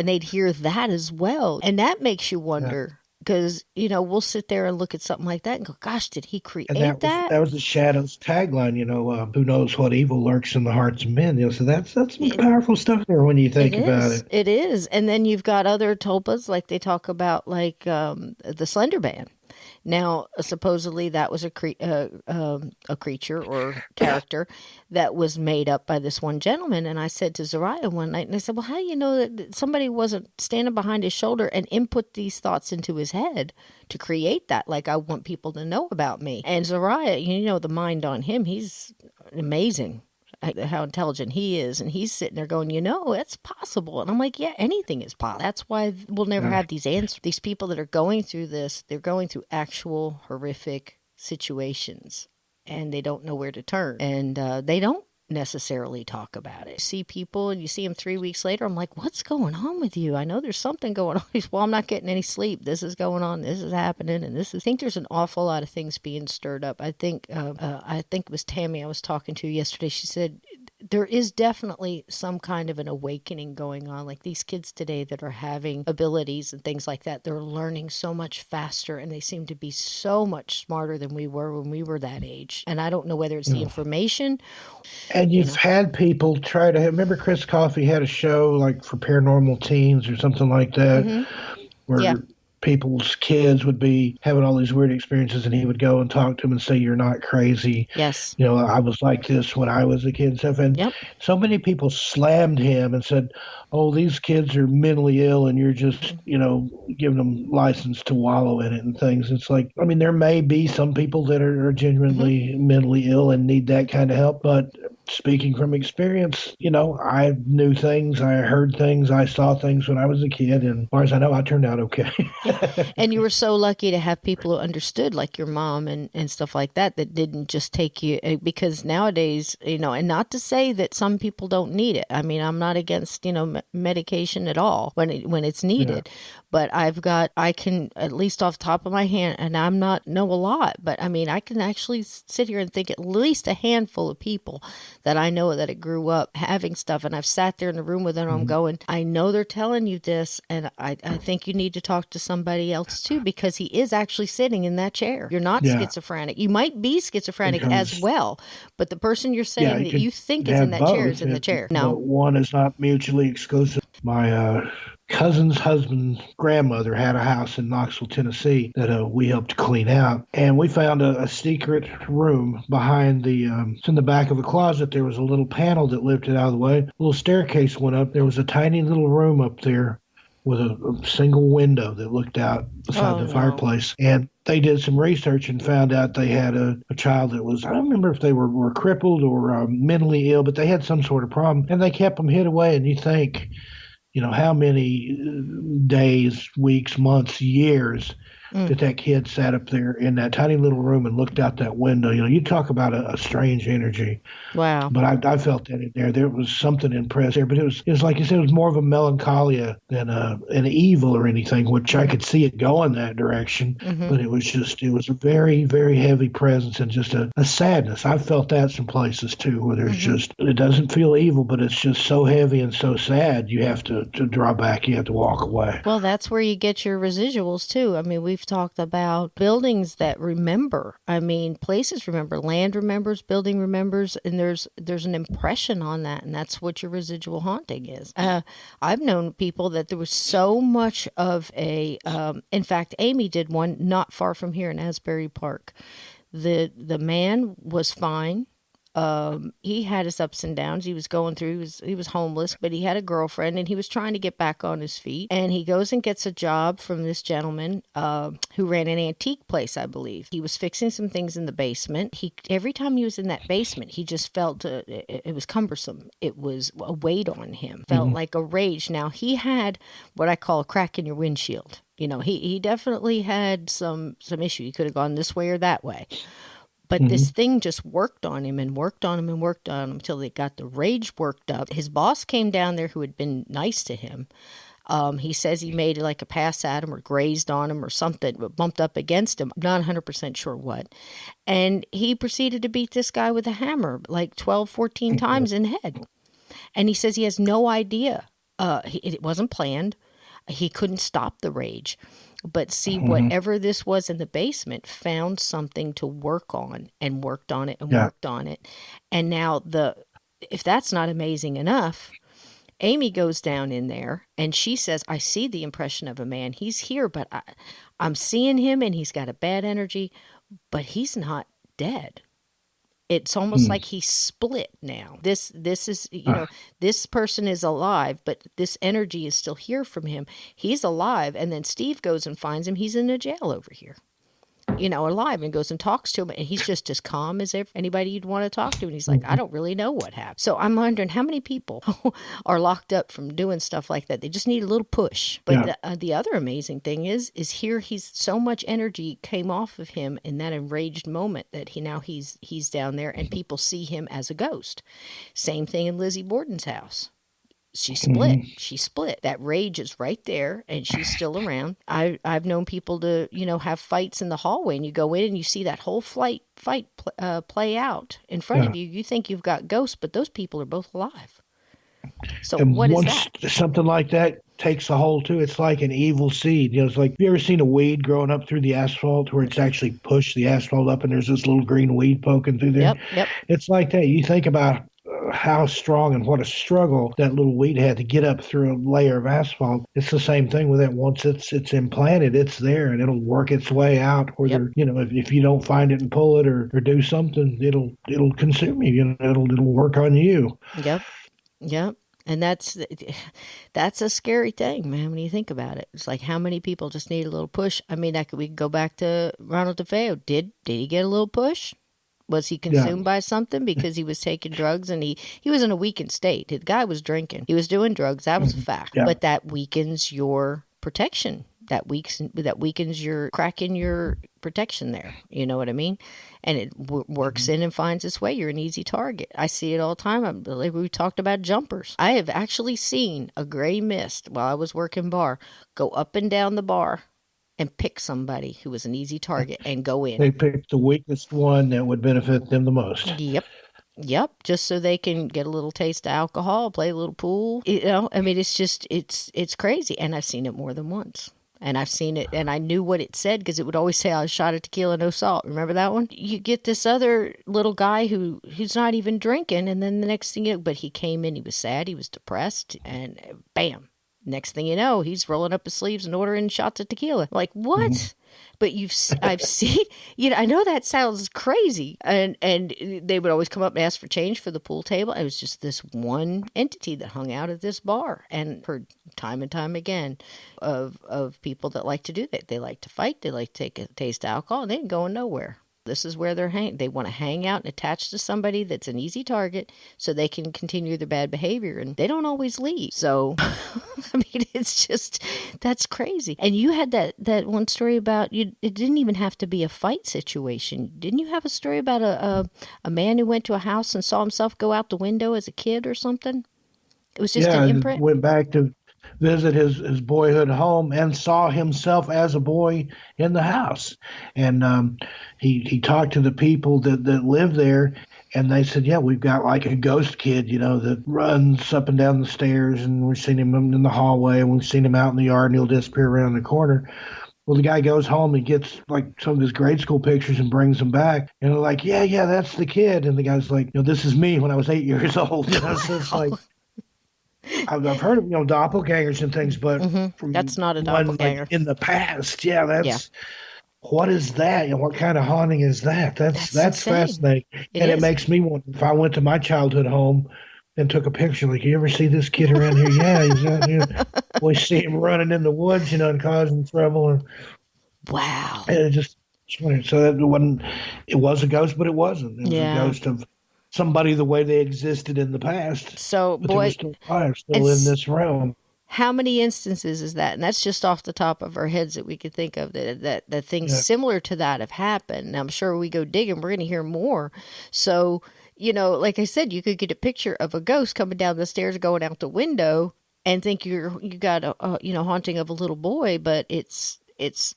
[SPEAKER 1] they'd hear that as well. And that makes you wonder, because, we'll sit there and look at something like that and go, gosh, did he create that?
[SPEAKER 2] That was the Shadow's tagline, who knows what evil lurks in the hearts of men. So that's some powerful stuff there when you think about it.
[SPEAKER 1] It is. And then you've got other tulpas, like they talk about, like the Slender Man. Now, supposedly that was a creature or character that was made up by this one gentleman. And I said to Zariah one night, and I said, well, how do you know that somebody wasn't standing behind his shoulder and input these thoughts into his head to create that? Like, I want people to know about me. And Zariah, the mind on him, he's amazing. How intelligent he is, and he's sitting there going, it's possible. And I'm like, yeah, anything is possible. That's why we'll never have these answers. These people that are going through this, they're going through actual horrific situations, and they don't know where to turn, and they don't necessarily talk about it. See people and you see them 3 weeks later, I'm like, what's going on with you? I know there's something going on. He's, well, I'm not getting any sleep. This is going on. This is happening. And I think there's an awful lot of things being stirred up. I think it was Tammy I was talking to yesterday. She said, there is definitely some kind of an awakening going on. Like these kids today that are having abilities and things like that, they're learning so much faster and they seem to be so much smarter than we were when we were that age. And I don't know whether it's the information.
[SPEAKER 2] And you've had people try to remember Chris Coffey had a show like for paranormal teens or something like that, where people's kids would be having all these weird experiences and he would go and talk to them and say, you're not crazy.
[SPEAKER 1] Yes.
[SPEAKER 2] I was like this when I was a kid and stuff. And so many people slammed him and said, oh, these kids are mentally ill and you're just, giving them license to wallow in it and things. It's like, I mean, there may be some people that are genuinely mentally ill and need that kind of help. But speaking from experience, I knew things, I heard things, I saw things when I was a kid. And as far as I know, I turned out okay.
[SPEAKER 1] And you were so lucky to have people who understood, like your mom and stuff like that didn't just take you, because nowadays, and not to say that some people don't need it. I mean, I'm not against, medication at all when it's needed. But I can, at least off the top of my hand, and I'm not know a lot, but I mean, I can actually sit here and think at least a handful of people that I know that it grew up having stuff. And I've sat there in the room with them, I'm going, I know they're telling you this, and I think you need to talk to somebody else too, because he is actually sitting in that chair. You're not schizophrenic. You might be schizophrenic as well, but the person you're saying that you think is in that chair is in the chair. No.
[SPEAKER 2] One is not mutually exclusive. My cousin's husband's grandmother had a house in Knoxville, Tennessee that we helped clean out. And we found a secret room behind it's in the back of a closet. There was a little panel that lifted out of the way. A little staircase went up. There was a tiny little room up there with a single window that looked out beside the fireplace. And they did some research and found out they had a child that was, I don't remember if they were crippled or mentally ill, but they had some sort of problem. And they kept them hid away. And you think, how many days, weeks, months, years that kid sat up there in that tiny little room and looked out that window. You talk about a strange energy.
[SPEAKER 1] Wow.
[SPEAKER 2] But I felt that in there. There was something impressed there. But it was like you said, it was more of a melancholia than an evil or anything, which I could see it going that direction. But it was a very, very heavy presence and just a sadness. I've felt that some places too, where there's just, it doesn't feel evil, but it's just so heavy and so sad, you have to draw back, you have to walk away.
[SPEAKER 1] Well, that's where you get your residuals too. I mean, we've talked about buildings that remember. I mean, places remember, land remembers, building remembers, and there's an impression on that, and that's what your residual haunting is. I've known people that there was so much of in fact, Amy did one not far from here in Asbury Park. The man was fine. He had his ups and downs. He was going through, he was homeless, but he had a girlfriend and he was trying to get back on his feet. And he goes and gets a job from this gentleman who ran an antique place, I believe. He was fixing some things in the basement. Every time he was in that basement, he just felt it was cumbersome. It was a weight on him. Felt like a rage. Now, he had what I call a crack in your windshield. He definitely had some issue. He could have gone this way or that way. But this thing just worked on him and worked on him and worked on him until they got the rage worked up. His boss came down there who had been nice to him. He says he made like a pass at him or grazed on him or something, but bumped up against him. Not 100% sure what. And he proceeded to beat this guy with a hammer like 12, 14 times in the head. And he says he has no idea. It wasn't planned. He couldn't stop the rage. But see, whatever this was in the basement found something to work on and worked on it and worked on it. And now if that's not amazing enough, Amy goes down in there and she says, I see the impression of a man. He's here, but I'm seeing him and he's got a bad energy, but he's not dead. It's almost like he's split now. This is, this person is alive, but this energy is still here from him. He's alive. And then Steve goes and finds him. He's in a jail over here. alive, and goes and talks to him, and he's just as calm as anybody you'd want to talk to. And he's like, I don't really know what happened. So I'm wondering how many people are locked up from doing stuff like that. They just need a little push. But the other amazing thing is here he's so much energy came off of him in that enraged moment that he's down there, and people see him as a ghost. Same thing in Lizzie Borden's house. She split. She split. That rage is right there, and she's still around. I've known people to have fights in the hallway, and you go in and you see that whole fight play out in front of you. You think you've got ghosts, but those people are both alive. So
[SPEAKER 2] and
[SPEAKER 1] what is
[SPEAKER 2] once
[SPEAKER 1] that?
[SPEAKER 2] something like that takes a hold too, it's like an evil seed. It's like, have you ever seen a weed growing up through the asphalt where it's actually pushed the asphalt up and there's this little green weed poking through there?
[SPEAKER 1] Yep.
[SPEAKER 2] It's like that. You think about how strong and what a struggle that little weed had to get up through a layer of asphalt. It's the same thing with it. Once it's implanted, it's there, and it'll work its way out. Whether if you don't find it and pull it or do something, it'll consume you. It'll work on you.
[SPEAKER 1] Yep. And that's a scary thing, man, when you think about it. It's like, how many people just need a little push? I mean, we could go back to Ronald DeFeo. Did he get a little push? Was he consumed by something because he was taking drugs, and he was in a weakened state? The guy was drinking. He was doing drugs. That was a fact.
[SPEAKER 2] Yeah.
[SPEAKER 1] But that weakens your protection. That weakens your crack in your protection there. You know what I mean? And it works in and finds its way. You're an easy target. I see it all the time. We talked about jumpers. I have actually seen a gray mist while I was working bar go up and down the bar and pick somebody who was an easy target and go in.
[SPEAKER 2] They picked the weakest one that would benefit them the most.
[SPEAKER 1] Yep. Just so they can get a little taste of alcohol, play a little pool. I mean, it's just, it's crazy. And I've seen it more than once. And I've seen it, and I knew what it said because it would always say, I was shot at tequila, no salt. Remember that one? You get this other little guy who's not even drinking, and then the next thing but he came in, he was sad, he was depressed, and bam. Next thing you know, he's rolling up his sleeves and ordering shots of tequila. Like, what? But I've seen, I know that sounds crazy. And they would always come up and ask for change for the pool table. It was just this one entity that hung out at this bar, and heard time and time again of people that like to do that. They like to fight. They like to take a taste of alcohol, and they ain't going nowhere. This is where they want to hang out and attach to somebody that's an easy target so they can continue their bad behavior, and they don't always leave. So, I mean, it's just, that's crazy. And you had that one story about it didn't even have to be a fight situation. Didn't you have a story about a man who went to a house and saw himself go out the window as a kid or something? It was just an imprint?
[SPEAKER 2] Went back to visit his boyhood home and saw himself as a boy in the house. And he talked to the people that live there, and they said, yeah, we've got like a ghost kid, that runs up and down the stairs, and we've seen him in the hallway, and we've seen him out in the yard, and he'll disappear around the corner. Well, the guy goes home and gets like some of his grade school pictures and brings them back. And they're like, yeah, that's the kid. And the guy's like, this is me when I was 8 years old. So it's like, I've heard of doppelgangers and things, but
[SPEAKER 1] that's not a doppelganger.
[SPEAKER 2] Like in the past, what is that? What kind of haunting is that? That's fascinating, it makes me wonder if I went to my childhood home and took a picture. Like, you ever see this kid around here? Yeah, he's out here. We see him running in the woods, and causing trouble. And
[SPEAKER 1] wow,
[SPEAKER 2] and it just so it was a ghost, but it wasn't. It was a ghost of somebody the way they existed in the past.
[SPEAKER 1] So,
[SPEAKER 2] but they were still alive, still in this realm.
[SPEAKER 1] How many instances is that? And that's just off the top of our heads that we could think of that things similar to that have happened. And I'm sure we go digging, we're going to hear more. So, like I said, you could get a picture of a ghost coming down the stairs, going out the window, and think you got a haunting of a little boy, but it's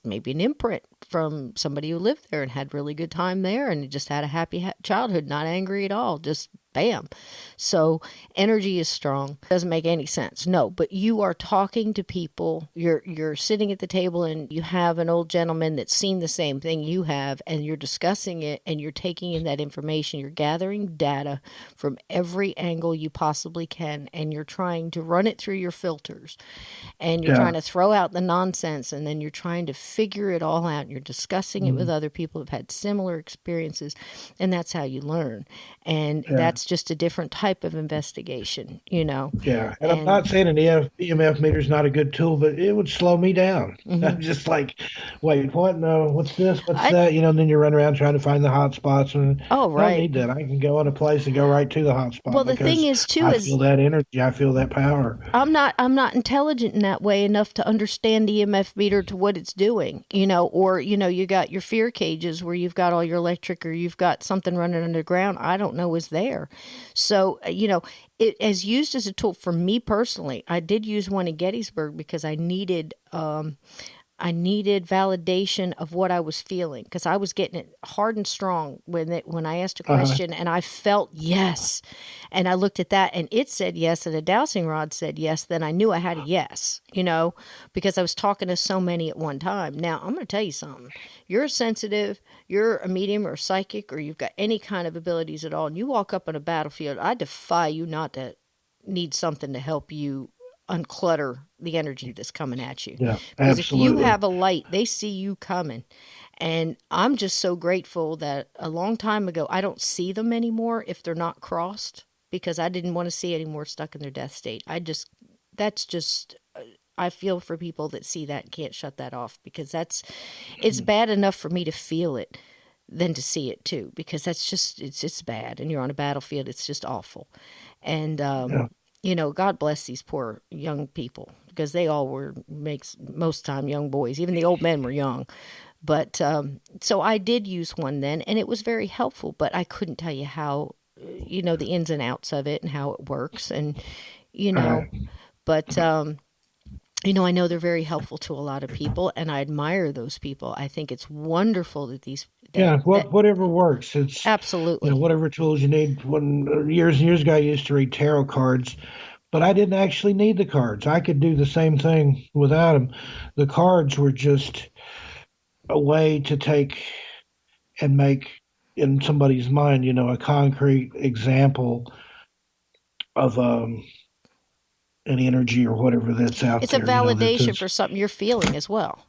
[SPEAKER 1] maybe an imprint from somebody who lived there and had really good time there and just had a happy childhood, not angry at all, just bam. So energy is strong. Doesn't make any sense. No, but you are talking to people. You're sitting at the table and you have an old gentleman that's seen the same thing you have, and you're discussing it and you're taking in that information. You're gathering data from every angle you possibly can, and you're trying to run it through your filters, and you're trying to throw out the nonsense, and then you're trying to figure it all out. You're discussing it with other people who've had similar experiences, and that's how you learn. And that's it's just a different type of investigation, you know.
[SPEAKER 2] Yeah, and I'm
[SPEAKER 1] And
[SPEAKER 2] not saying an EMF meter is not a good tool, but it would slow me down.
[SPEAKER 1] hmm
[SPEAKER 2] I'm just like, wait, what? No, what's this? What's
[SPEAKER 1] I
[SPEAKER 2] that? And then you run around trying to find the hot spots, and
[SPEAKER 1] oh
[SPEAKER 2] I don't
[SPEAKER 1] right.
[SPEAKER 2] need that. I can go in a place and go right to the hot
[SPEAKER 1] Well,
[SPEAKER 2] spot
[SPEAKER 1] the thing
[SPEAKER 2] because
[SPEAKER 1] is too
[SPEAKER 2] I
[SPEAKER 1] is
[SPEAKER 2] feel that energy. I feel that power.
[SPEAKER 1] I'm not intelligent in that way enough to understand the EMF meter to what it's doing, you know, or you know, you got your fear cages where you've got all your electric or you've got something running underground. I don't know is there. So, you know, it as used as a tool for me personally. I did use one in Gettysburg because I needed validation of what I was feeling because I was getting it hard and strong when I asked a
[SPEAKER 2] Uh-huh.
[SPEAKER 1] question and I felt yes, and I looked at that and it said yes and a dowsing rod said yes. Then I knew I had a yes, you know, because I was talking to so many at one time. Now I'm going to tell you something. You're sensitive, you're a medium or a psychic, or you've got any kind of abilities at all, and you walk up on a battlefield. I defy you not to need something to help you unclutter the energy that's coming at you.
[SPEAKER 2] Yeah,
[SPEAKER 1] Because if you
[SPEAKER 2] absolutely.
[SPEAKER 1] have a light, they see you coming. And I'm just so grateful that a long time ago, I don't see them anymore if they're not crossed because I didn't want to see any more stuck in their death state. That's just, I feel for people that see that and can't shut that off because it's bad enough for me to feel it than to see it too because that's just, it's bad. And you're on a battlefield, it's just awful. And,
[SPEAKER 2] Yeah,
[SPEAKER 1] you know, God bless these poor young people because they all were makes most time young boys. Even the old men were young. But so I did use one then, and it was very helpful. But I couldn't tell you how, you know, the ins and outs of it and how it works, and you know,
[SPEAKER 2] right.
[SPEAKER 1] but you know, I know they're very helpful to a lot of people, and I admire those people. I think it's wonderful that these
[SPEAKER 2] Yeah,
[SPEAKER 1] that
[SPEAKER 2] whatever works. It's
[SPEAKER 1] absolutely.
[SPEAKER 2] whatever tools you need. When years and years ago, I used to read tarot cards, but I didn't actually need the cards. I could do the same thing without them. The cards were just a way to take and make in somebody's mind, a concrete example of an energy or whatever that's out
[SPEAKER 1] It's a
[SPEAKER 2] there.
[SPEAKER 1] validation for something you're feeling as well.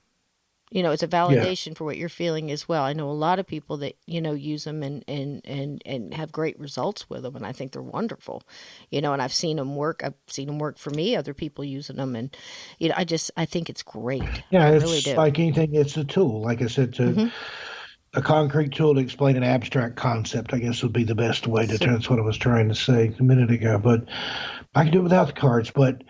[SPEAKER 1] You know, it's a
[SPEAKER 2] Yeah,
[SPEAKER 1] validation for what you're feeling as well. I know a lot of people that, you know, use them and have great results with them. And I think they're wonderful, you know, and I've seen them work. I've seen them work for me, other people using them. And, you know, I think it's great. I
[SPEAKER 2] yeah.
[SPEAKER 1] really
[SPEAKER 2] It's
[SPEAKER 1] do.
[SPEAKER 2] like anything. It's a tool. Like I said, to
[SPEAKER 1] Hmm.
[SPEAKER 2] a concrete tool to explain an abstract concept. I guess would be the best way to.
[SPEAKER 1] So,
[SPEAKER 2] That's what I was trying to say a minute ago. But I can do it without the cards. But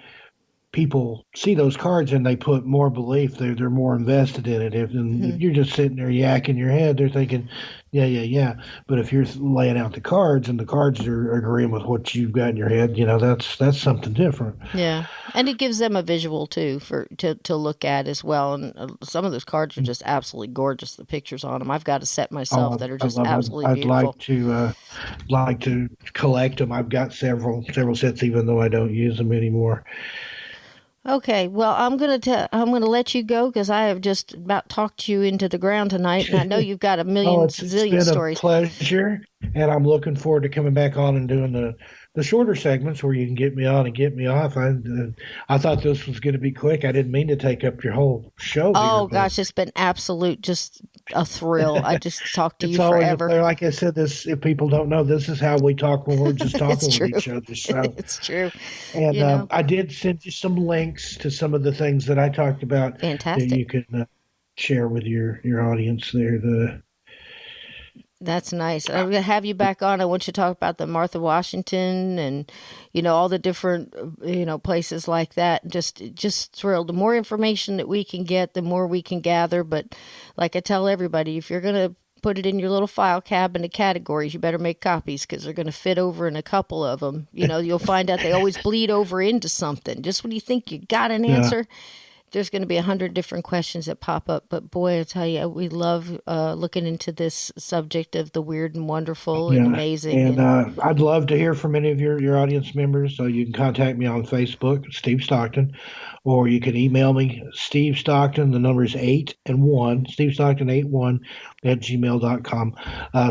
[SPEAKER 2] people see those cards and they put more belief. They're more invested in it. If
[SPEAKER 1] mhm.
[SPEAKER 2] you're just sitting there yakking your head, they're thinking, yeah, yeah, yeah. But if you're laying out the cards and the cards are agreeing with what you've got in your head, that's something different.
[SPEAKER 1] Yeah. And it gives them a visual too to look at as well. And some of those cards are just absolutely gorgeous. The pictures on them. I've got a set myself
[SPEAKER 2] Oh,
[SPEAKER 1] that are
[SPEAKER 2] I
[SPEAKER 1] just
[SPEAKER 2] love.
[SPEAKER 1] absolutely
[SPEAKER 2] I'd
[SPEAKER 1] beautiful.
[SPEAKER 2] like to collect them. I've got several sets, even though I don't use them anymore.
[SPEAKER 1] Okay, well, I'm gonna let you go because I have just about talked you into the ground tonight, and I know you've got a
[SPEAKER 2] Oh,
[SPEAKER 1] million
[SPEAKER 2] it's
[SPEAKER 1] zillion
[SPEAKER 2] been a
[SPEAKER 1] stories.
[SPEAKER 2] pleasure, and I'm looking forward to coming back on and doing the shorter segments where you can get me on and get me off. I thought this was going to be quick. I didn't mean to take up your whole show here,
[SPEAKER 1] Oh
[SPEAKER 2] but
[SPEAKER 1] gosh, it's been absolute just a thrill. I just talked to
[SPEAKER 2] it's
[SPEAKER 1] you
[SPEAKER 2] always a
[SPEAKER 1] forever.
[SPEAKER 2] pleasure. Like I said, this if people don't know, this is how we talk when we're just
[SPEAKER 1] It's
[SPEAKER 2] talking with
[SPEAKER 1] true.
[SPEAKER 2] each other. So,
[SPEAKER 1] It's true.
[SPEAKER 2] and
[SPEAKER 1] You know,
[SPEAKER 2] I did send you some links to some of the things that I talked about that
[SPEAKER 1] fantastic.
[SPEAKER 2] you can share with your audience there. The
[SPEAKER 1] That's nice. I'm gonna have you back on. I want you to talk about the Martha Washington and, you know, all the different, you know, places like that. Just thrilled. The more information that we can get, the more we can gather. But like I tell everybody, if you're gonna put it in your little file cabinet categories, you better make copies because they're gonna fit over in a couple of them. You know, you'll find out they always bleed over into something. Just when you think you got an
[SPEAKER 2] yeah.
[SPEAKER 1] answer, there's going to be 100 different questions that pop up. But boy, I tell you, we love looking into this subject of the weird and wonderful and
[SPEAKER 2] Yeah,
[SPEAKER 1] amazing.
[SPEAKER 2] and
[SPEAKER 1] And
[SPEAKER 2] I'd love to hear from any of your audience members. So you can contact me on Facebook, Steve Stockton, or you can email me, Steve Stockton. The number is 8 and 1, Steve Stockton 81 at gmail.com.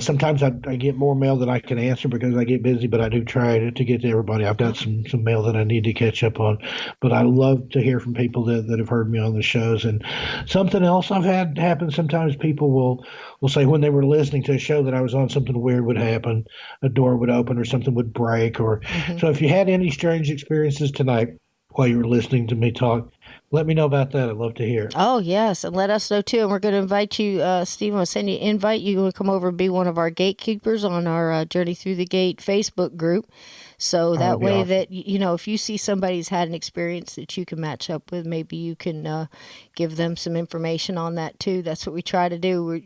[SPEAKER 2] Sometimes I get more mail than I can answer because I get busy, but I do try to get to everybody. I've got some mail that I need to catch up on, but I love to hear from people that have heard me on the shows. And something else I've had happen, sometimes people will say when they were listening to a show that I was on, something weird would happen, a door would open or something would break. Or so if you had any strange experiences tonight while you were listening to me talk, let me know about that. I'd love to hear.
[SPEAKER 1] Oh, yes. And let us know, too. And we're going to invite you, Steve, I'll send you an invite. You can come over and be one of our gatekeepers on our Journey Through the Gate Facebook group. So that way
[SPEAKER 2] awesome.
[SPEAKER 1] that, if you see somebody's had an experience that you can match up with, maybe you can give them some information on that, too. That's what we try to do.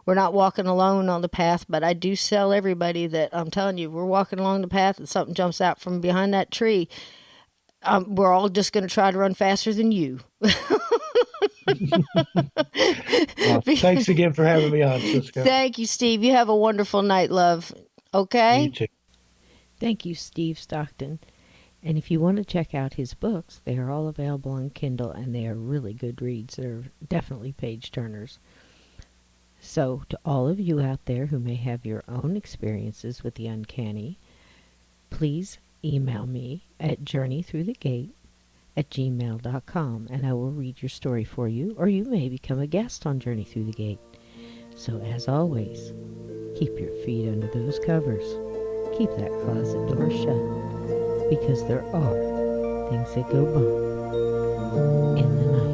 [SPEAKER 1] We're not walking alone on the path, but I do tell everybody that I'm telling you, we're walking along the path and something jumps out from behind that tree. We're all just going to try to run faster than you.
[SPEAKER 2] Well, thanks again for having me on, Cisco.
[SPEAKER 1] Thank you, Steve. You have a wonderful night, love. Okay?
[SPEAKER 2] You too.
[SPEAKER 3] Thank you, Steve Stockton. And if you want to check out his books, they are all available on Kindle, and they are really good reads. They're definitely page turners. So, to all of you out there who may have your own experiences with the uncanny, please email me at journeythroughthegate@gmail.com, and I will read your story for you, or you may become a guest on Journey Through the Gate. So, as always, keep your feet under those covers. Keep that closet door shut, because there are things that go bump in the night.